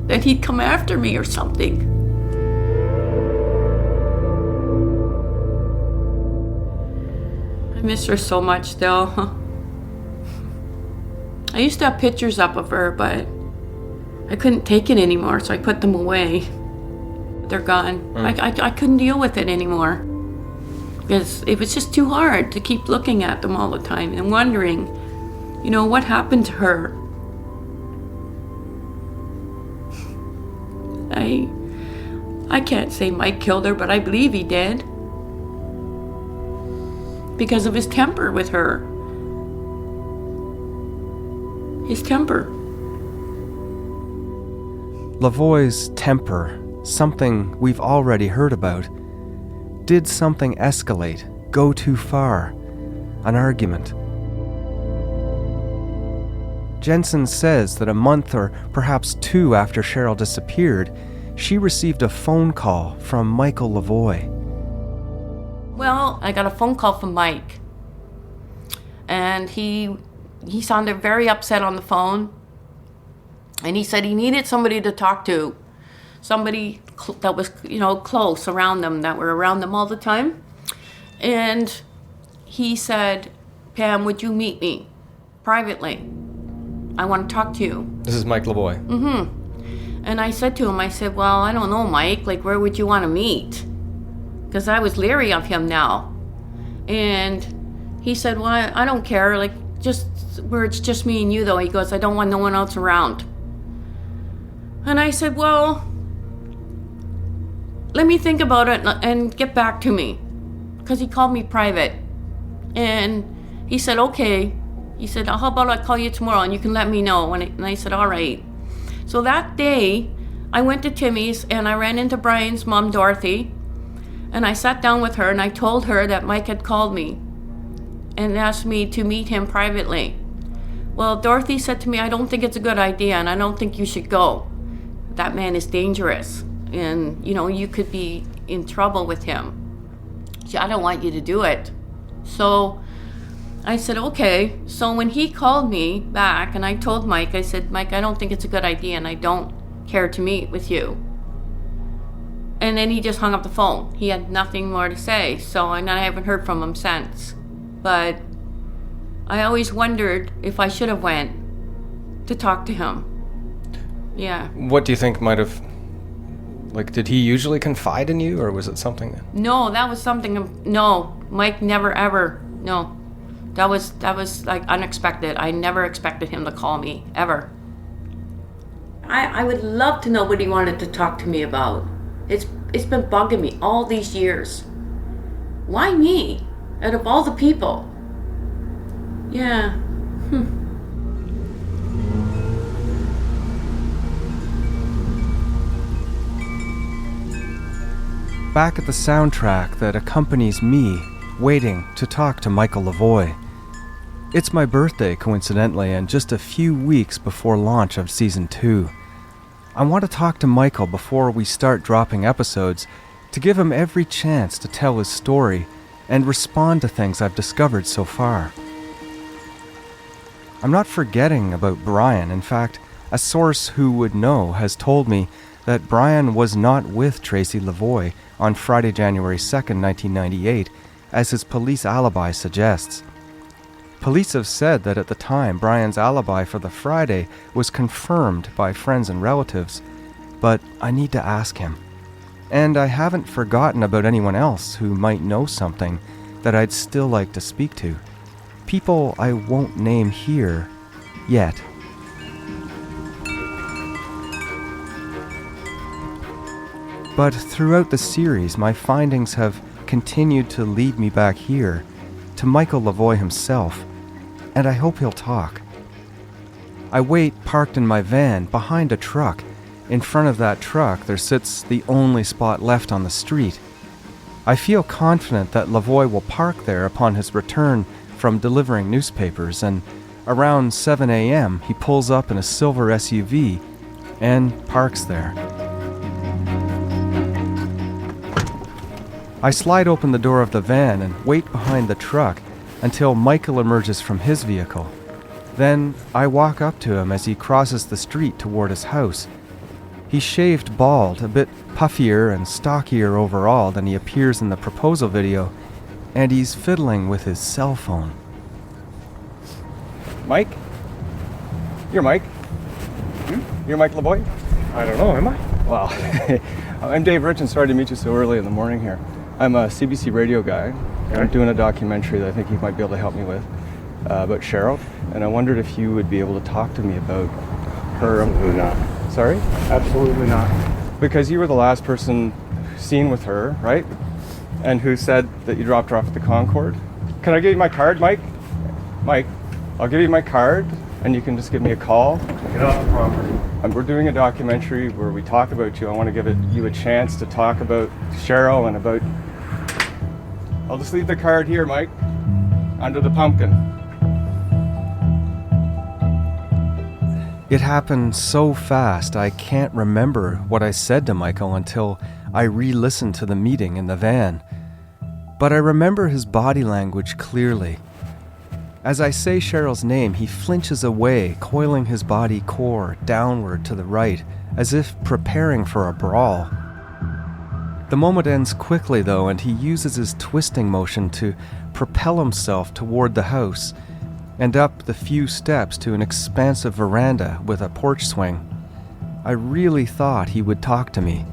that he'd come after me or something. I miss her so much still. I used to have pictures up of her, but I couldn't take it anymore, so I put them away. They're gone. I couldn't deal with it anymore. Because it was just too hard to keep looking at them all the time and wondering, what happened to her? I can't say Mike killed her, but I believe he did. because of his temper with her. His temper. Lavoie's temper, something we've already heard about. Did something escalate, go too far? An argument. Jensen says that a month or perhaps 2 after Sheryl disappeared, she received a phone call from Michael Lavoie. Well, I got a phone call from Mike, and he sounded very upset on the phone, and he said he needed somebody to talk to, somebody that was, close around them, that were around them all the time. And he said, Pam, would you meet me privately? I want to talk to you. This is Mike Lavoie. Mm-hmm. And I said to him, well, I don't know, Mike, where would you want to meet? Because I was leery of him now. And he said, well, I don't care, just where it's just me and you, though. He goes, I don't want no one else around. And I said, well, let me think about it and get back to me. Because he called me private. And he said, okay. He said, how about I call you tomorrow and you can let me know. And I said, all right. So that day, I went to Timmy's and I ran into Brian's mom, Dorothy. And I sat down with her and I told her that Mike had called me and asked me to meet him privately. Well, Dorothy said to me, I don't think it's a good idea and I don't think you should go. That man is dangerous and, you could be in trouble with him. I don't want you to do it. So I said, okay. So when he called me back and I told Mike, I said, Mike, I don't think it's a good idea and I don't care to meet with you. And then he just hung up the phone. He had nothing more to say. So I haven't heard from him since. But I always wondered if I should have went to talk to him. Yeah. What do you think might have, did he usually confide in you, or was it something that... No, that was something, no, Mike never ever, no. That was unexpected. I never expected him to call me, ever. I would love to know what he wanted to talk to me about. It's been bugging me all these years. Why me? Out of all the people? Yeah. Back at the soundtrack that accompanies me, waiting to talk to Michael Lavoie. It's my birthday, coincidentally, and just a few weeks before launch of Season 2. I want to talk to Michael before we start dropping episodes to give him every chance to tell his story and respond to things I've discovered so far. I'm not forgetting about Brian. In fact, a source who would know has told me that Brian was not with Tracy Lavoie on Friday, January 2nd, 1998, as his police alibi suggests. Police have said that at the time, Brian's alibi for the Friday was confirmed by friends and relatives, but I need to ask him. And I haven't forgotten about anyone else who might know something that I'd still like to speak to. People I won't name here yet. But throughout the series, my findings have continued to lead me back here, to Michael Lavoie himself, and I hope he'll talk. I wait parked in my van behind a truck. In front of that truck, there sits the only spot left on the street. I feel confident that Lavoie will park there upon his return from delivering newspapers, and around 7 a.m. he pulls up in a silver SUV and parks there. I slide open the door of the van and wait behind the truck until Michael emerges from his vehicle. Then I walk up to him as he crosses the street toward his house. He's shaved bald, a bit puffier and stockier overall than he appears in the proposal video, and he's fiddling with his cell phone. Mike? You're Mike? You're Mike Lavoie? I don't know, am I? Well, I'm Dave Rich, and sorry to meet you so early in the morning here. I'm a CBC radio guy. I'm doing a documentary that I think you might be able to help me with about Sheryl, and I wondered if you would be able to talk to me about her. Absolutely not. Sorry? Absolutely not. Because you were the last person seen with her, right? And who said that you dropped her off at the Concord? Can I give you my card, Mike? Mike, I'll give you my card, and you can just give me a call. Get off the property. And we're doing a documentary where we talk about you. I want to give you a chance to talk about Sheryl and about... I'll just leave the card here, Mike, under the pumpkin. It happened so fast, I can't remember what I said to Michael until I re-listened to the meeting in the van. But I remember his body language clearly. As I say Sheryl's name, he flinches away, coiling his body core downward to the right, as if preparing for a brawl. The moment ends quickly, though, and he uses his twisting motion to propel himself toward the house and up the few steps to an expansive veranda with a porch swing. I really thought he would talk to me.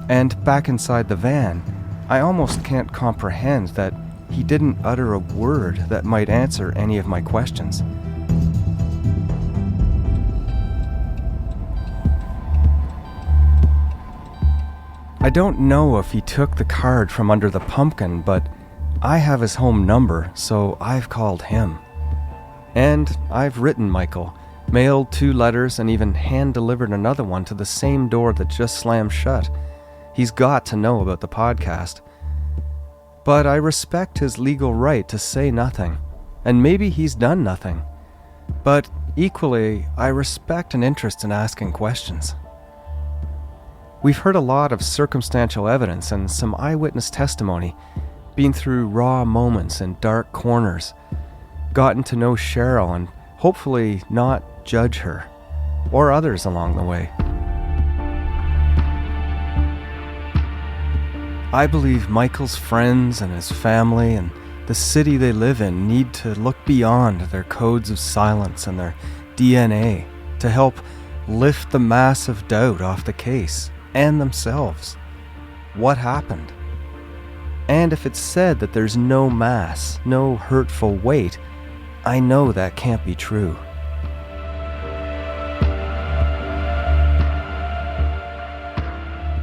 And back inside the van, I almost can't comprehend that he didn't utter a word that might answer any of my questions. I don't know if he took the card from under the pumpkin, but I have his home number, so I've called him. And I've written Michael, mailed 2 letters, and even hand-delivered another one to the same door that just slammed shut. He's got to know about the podcast. But I respect his legal right to say nothing, and maybe he's done nothing. But equally, I respect an interest in asking questions. We've heard a lot of circumstantial evidence and some eyewitness testimony, been through raw moments in dark corners, gotten to know Sheryl and hopefully not judge her, or others along the way. I believe Michael's friends and his family and the city they live in need to look beyond their codes of silence and their DNA to help lift the mass of doubt off the case and themselves. What happened? And if it's said that there's no mass, no hurtful weight, I know that can't be true.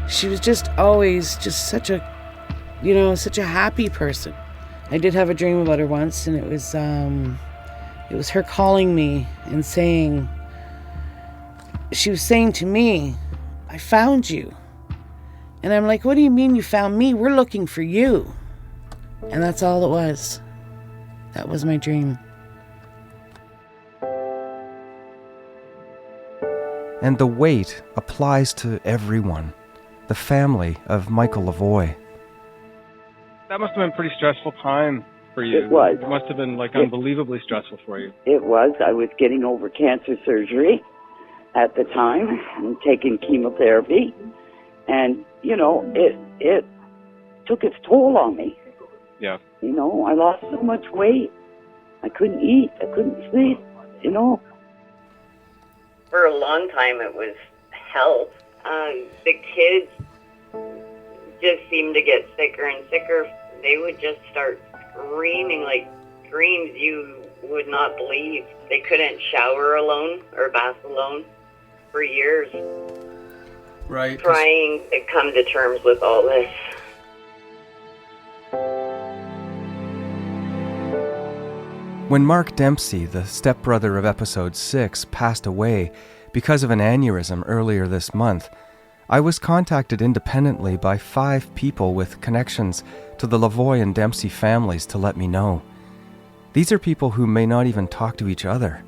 She was just always just such a happy person. I did have a dream about her once, and it was her calling me and saying, she was saying to me, "I found you." And I'm like, "What do you mean you found me? We're looking for you." And that's all it was. That was my dream. And the weight applies to everyone. The family of Michael Lavoie. That must have been a pretty stressful time for you. It was. It must have been unbelievably stressful for you. It was. I was getting over cancer surgery at the time and taking chemotherapy. And, it took its toll on me. Yeah. I lost so much weight. I couldn't eat. I couldn't sleep, For a long time, it was health. The kids just seemed to get sicker and sicker. They would just start screaming like screams you would not believe. They couldn't shower alone or bath alone for years. Right. Trying to come to terms with all this. When Mark Dempsey, the stepbrother of episode 6, passed away because of an aneurysm earlier this month, I was contacted independently by 5 people with connections to the Lavoie and Dempsey families to let me know. These are people who may not even talk to each other.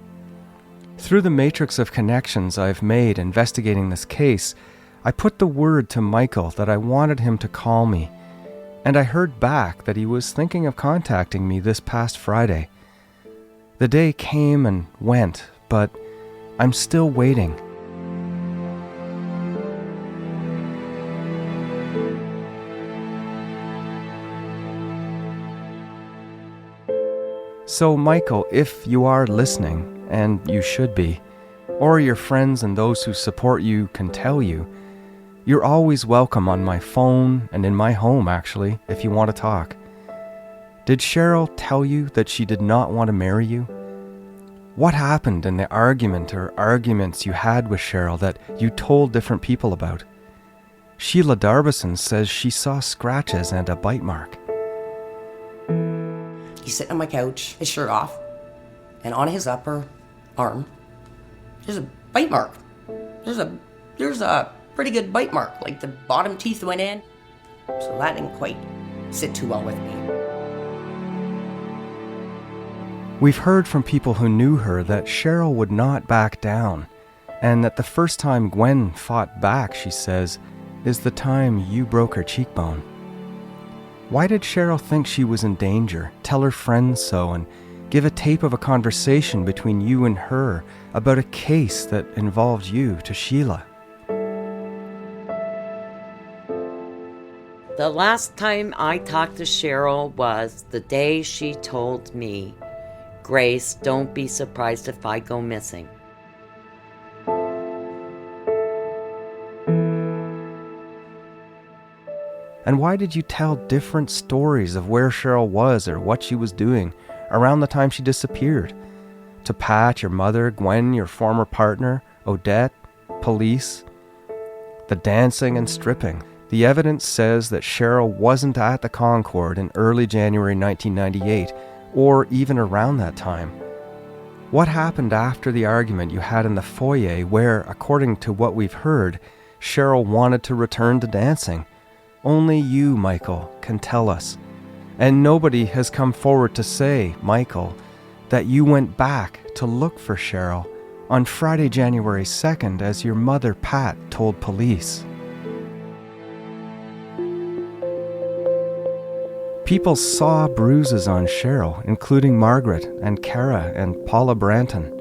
Through the matrix of connections I've made investigating this case, I put the word to Michael that I wanted him to call me, and I heard back that he was thinking of contacting me this past Friday. The day came and went, but I'm still waiting. So, Michael, if you are listening, and you should be, or your friends and those who support you can tell you, you're always welcome on my phone and in my home, actually, if you want to talk. Did Sheryl tell you that she did not want to marry you? What happened in the argument or arguments you had with Sheryl that you told different people about? Sheila Darbison says she saw scratches and a bite mark. He's sitting on my couch, his shirt off, and on his upper arm, there's a bite mark. There's a pretty good bite mark, like the bottom teeth went in. So that didn't quite sit too well with me. We've heard from people who knew her that Sheryl would not back down, and that the first time Gwen fought back, she says, is the time you broke her cheekbone. Why did Sheryl think she was in danger, tell her friends so, and give a tape of a conversation between you and her about a case that involved you to Sheila? The last time I talked to Sheryl was the day she told me, "Grace, don't be surprised if I go missing." And why did you tell different stories of where Sheryl was or what she was doing around the time she disappeared? To Pat, your mother, Gwen, your former partner, Odette, police, the dancing and stripping. The evidence says that Sheryl wasn't at the Concord in early January 1998, or even around that time. What happened after the argument you had in the foyer where, according to what we've heard, Sheryl wanted to return to dancing? Only you, Michael, can tell us. And nobody has come forward to say, Michael, that you went back to look for Sheryl on Friday, January 2nd, as your mother, Pat, told police. People saw bruises on Sheryl, including Margaret and Cara and Paula Branton.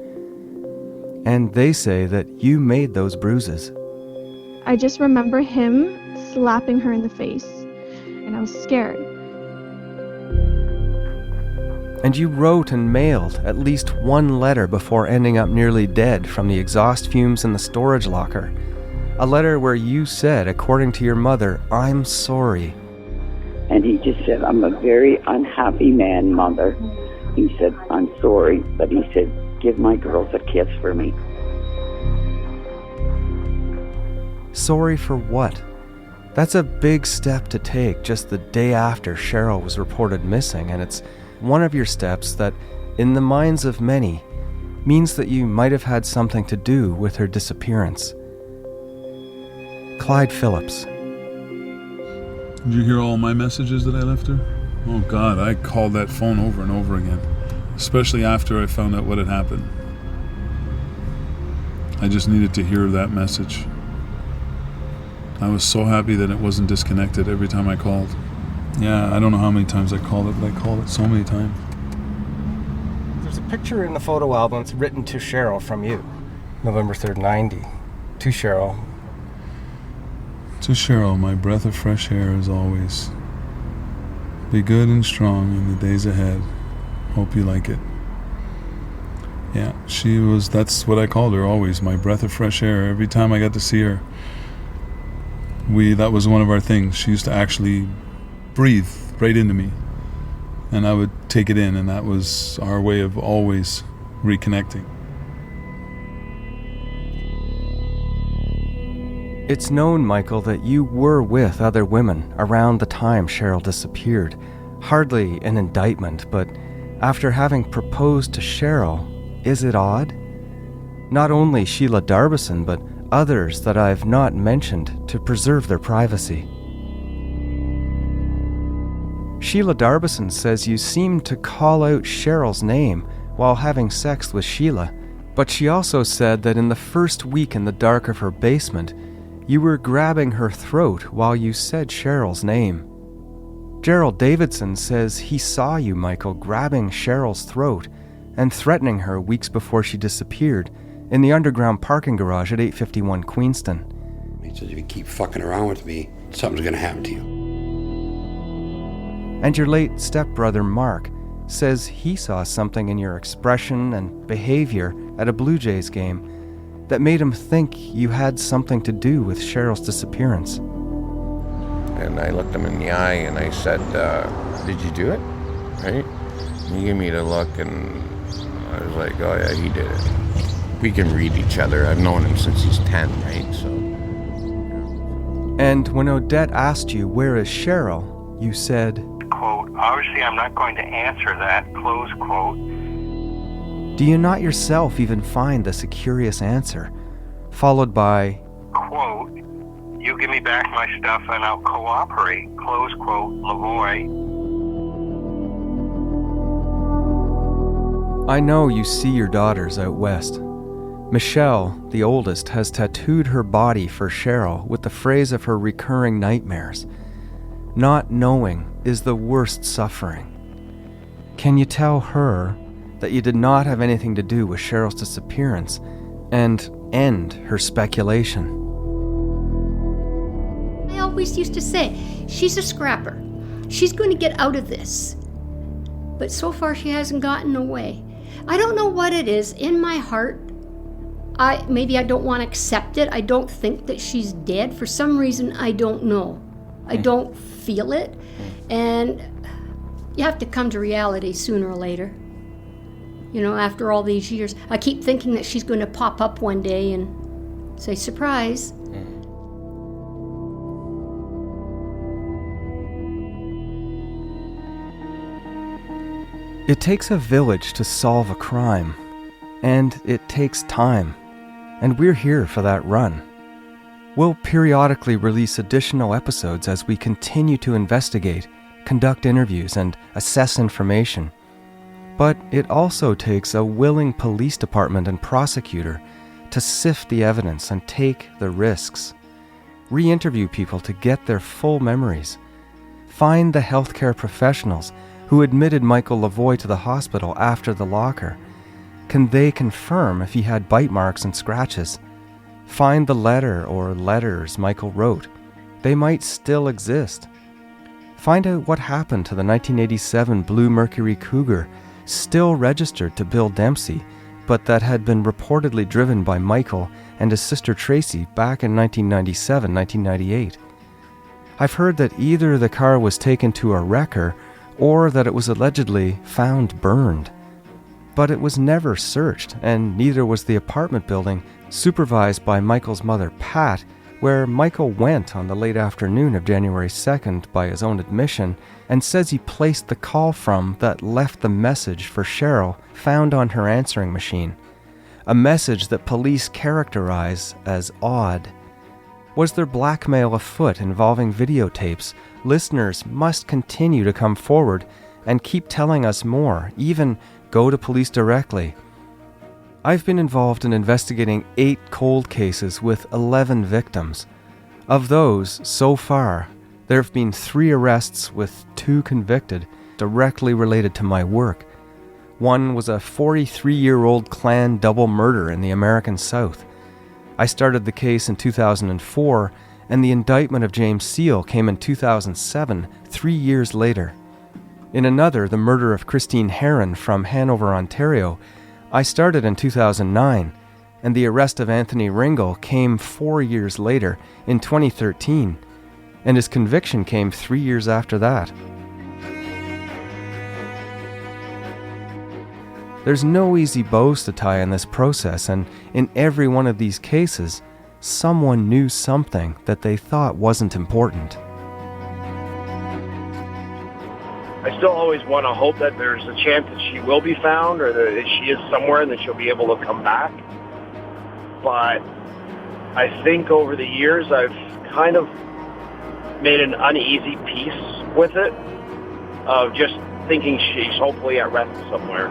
And they say that you made those bruises. I just remember him slapping her in the face, and I was scared. And you wrote and mailed at least one letter before ending up nearly dead from the exhaust fumes in the storage locker. A letter where you said, according to your mother, "I'm sorry." And he just said, "I'm a very unhappy man, Mother." He said, "I'm sorry," but he said, "Give my girls a kiss for me." Sorry for what? That's a big step to take just the day after Sheryl was reported missing, and it's one of your steps that, in the minds of many, means that you might have had something to do with her disappearance. Clyde Phillips. Did you hear all my messages that I left her? Oh God, I called that phone over and over again, especially after I found out what had happened. I just needed to hear that message. I was so happy that it wasn't disconnected every time I called. Yeah, I don't know how many times I called it, but I called it so many times. There's a picture in the photo album that's written to Sheryl from you, November 3rd, 90. To Sheryl. To Sheryl, my breath of fresh air as always. Be good and strong in the days ahead. Hope you like it. Yeah, that's what I called her always, my breath of fresh air. Every time I got to see her, that was one of our things. She used to actually breathe right into me, and I would take it in, and that was our way of always reconnecting. It's known, Michael, that you were with other women around the time Sheryl disappeared. Hardly an indictment, but after having proposed to Sheryl, is it odd? Not only Sheila Darbison, but others that I've not mentioned to preserve their privacy. Sheila Darbison says you seemed to call out Cheryl's name while having sex with Sheila, but she also said that in the first week in the dark of her basement, you were grabbing her throat while you said Cheryl's name. Gerald Davidson says he saw you, Michael, grabbing Cheryl's throat and threatening her weeks before she disappeared in the underground parking garage at 851 Queenston. He said, "If you keep fucking around with me, something's gonna happen to you." And your late stepbrother, Mark, says he saw something in your expression and behavior at a Blue Jays game that made him think you had something to do with Cheryl's disappearance. And I looked him in the eye and I said, "Did you do it?" Right? And he gave me the look and I was like, "Oh yeah, he did it." We can read each other. I've known him since he's 10, right? So. And when Odette asked you, "Where is Sheryl?" you said, quote, Obviously, I'm not going to answer that, close quote. Do you not yourself even find this a curious answer? Followed by, Quote, you give me back my stuff and I'll cooperate, close quote, Lavoie. I know you see your daughters out west. Michelle, the oldest, has tattooed her body for Sheryl with the phrase of her recurring nightmares. Not knowing is the worst suffering. Can you tell her that you did not have anything to do with Sheryl's disappearance and end her speculation? I always used to say, she's a scrapper. She's going to get out of this. But so far she hasn't gotten away. I don't know what it is in my heart. Maybe I don't want to accept it. I don't think that she's dead. For some reason, I don't know. I don't feel it. And you have to come to reality sooner or later. You know, after all these years. I keep thinking that she's going to pop up one day and say, surprise. It takes a village to solve a crime, and it takes time, and we're here for that run. We'll periodically release additional episodes as we continue to investigate, conduct interviews, and assess information. But it also takes a willing police department and prosecutor to sift the evidence and take the risks. Re-interview people to get their full memories. Find the healthcare professionals who admitted Michael Lavoie to the hospital after the locker. Can they confirm if he had bite marks and scratches? Find the letter or letters Michael wrote. They might still exist. Find out what happened to the 1987 Blue Mercury Cougar, still registered to Bill Dempsey, but that had been reportedly driven by Michael and his sister Tracy back in 1997-1998. I've heard that either the car was taken to a wrecker or that it was allegedly found burned. But it was never searched, and neither was the apartment building supervised by Michael's mother, Pat, where Michael went on the late afternoon of January 2nd by his own admission and says he placed the call from that left the message for Sheryl found on her answering machine, a message that police characterize as odd. Was there blackmail afoot involving videotapes? Listeners must continue to come forward and keep telling us more, even go to police directly. I've been involved in investigating 8 cold cases with 11 victims. Of those, so far, there have been 3 arrests with 2 convicted directly related to my work. One was a 43-year-old Klan double murder in the American South. I started the case in 2004, and the indictment of James Seal came in 2007, 3 years later. In another, the murder of Christine Heron from Hanover, Ontario, I started in 2009, and the arrest of Anthony Ringel came 4 years later, in 2013, and his conviction came 3 years after that. There's no easy bows to tie in this process, and in every one of these cases, someone knew something that they thought wasn't important. I still always want to hope that there's a chance that she will be found or that she is somewhere and that she'll be able to come back. But I think over the years I've kind of made an uneasy peace with it, of just thinking she's hopefully at rest somewhere.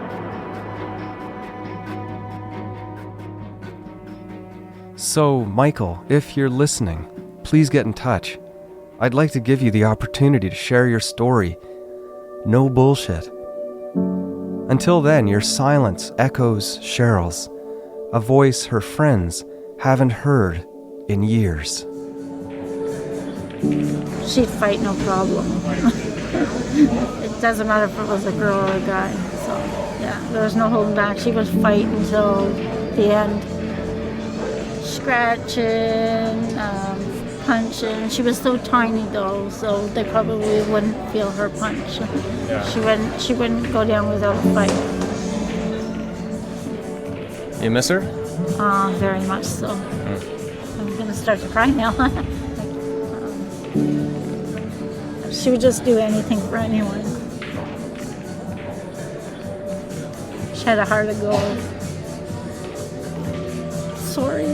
So, Michael, if you're listening, please get in touch. I'd like to give you the opportunity to share your story. No bullshit. Until then, your silence echoes Sheryl's, a voice her friends haven't heard in years. She'd fight no problem. It doesn't matter if it was a girl or a guy. So, yeah, there was no holding back. She would fight until the end. Scratching, punching. She was so tiny though, so they probably wouldn't feel her punch. Yeah. She wouldn't go down without a fight. You miss her? Very much so. I'm gonna start to cry now. She would just do anything for anyone. had a heart of gold. Sorry.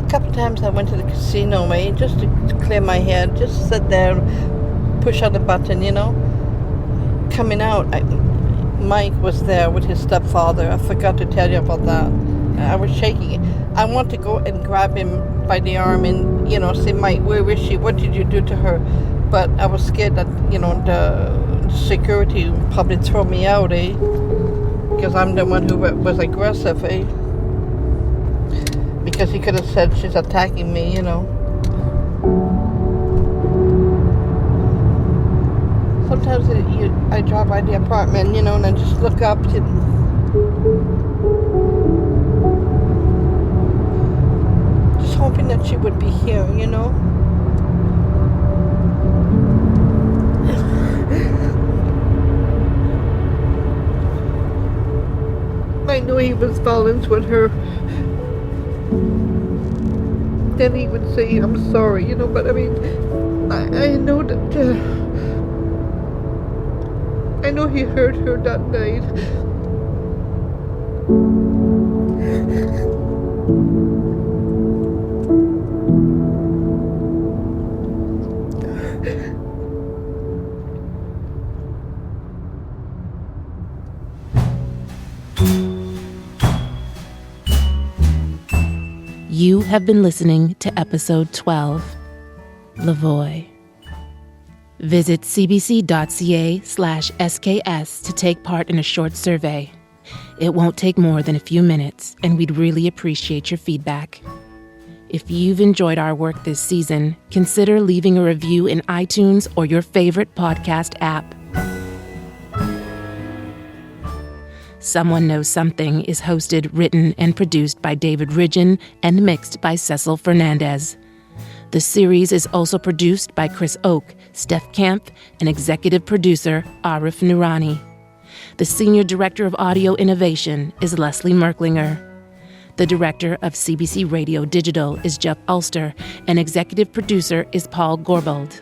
A couple of times I went to the casino, mate, just to clear my head, just sit there, push on the button, you know. Coming out, Mike was there with his stepfather. I forgot to tell you about that. I was shaking. I want to go and grab him by the arm and, you know, say, Mike, where is she? What did you do to her? But I was scared that, you know, the security would probably throw me out, eh? Because I'm the one who was aggressive, eh? Because he could have said she's attacking me, you know. Sometimes I drive by the apartment, you know, and I just look up and just hoping that she would be here, you know. I knew he was violent with her. Then he would say, I'm sorry, you know, but I mean, I know that, I know he hurt her that night. You have been listening to episode 12, Lavoie. Visit cbc.ca/SKS to take part in a short survey. It won't take more than a few minutes, and we'd really appreciate your feedback. If you've enjoyed our work this season, consider leaving a review in iTunes or your favorite podcast app. Someone Knows Something is hosted, written, and produced by David Ridgen and mixed by Cecil Fernandez. The series is also produced by Chris Oak, Steph Camp, and executive producer Arif Noorani. The senior director of audio innovation is Leslie Merklinger. The director of CBC Radio Digital is Jeff Ulster, and executive producer is Paul Gorbald.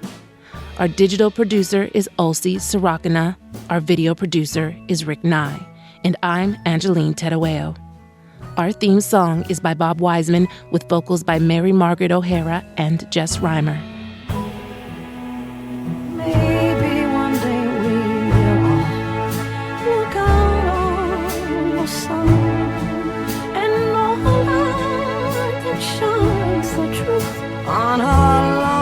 Our digital producer is Ulsi Sarakana. Our video producer is Rick Nye. And I'm Angeline Tedaweo. Our theme song is by Bob Wiseman with vocals by Mary Margaret O'Hara and Jess Reimer. Maybe one day we will all look out on the sun and know a light that shines the truth on our love.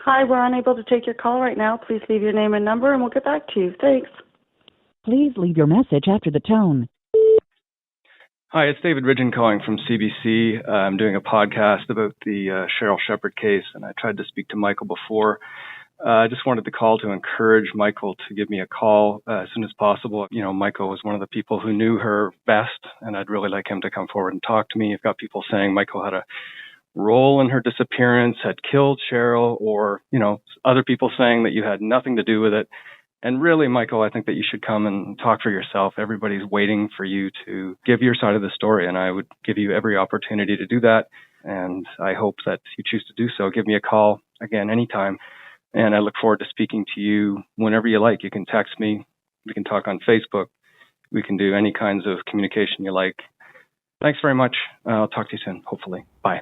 Hi, we're unable to take your call right now. Please leave your name and number and we'll get back to you. Thanks. Please leave your message after the tone. Hi, it's David Ridgen calling from CBC. I'm doing a podcast about the Sheryl Sheppard case, and I tried to speak to Michael before. I just wanted to call to encourage Michael to give me a call as soon as possible. You know, Michael was one of the people who knew her best, and I'd really like him to come forward and talk to me. I've got people saying Michael had a role in her disappearance, had killed Sheryl, or, you know, other people saying that you had nothing to do with it. And really, Michael, I think that you should come and talk for yourself. Everybody's waiting for you to give your side of the story, and I would give you every opportunity to do that. And I hope that you choose to do so. Give me a call, again, anytime. And I look forward to speaking to you whenever you like. You can text me. We can talk on Facebook. We can do any kinds of communication you like. Thanks very much. I'll talk to you soon, hopefully. Bye.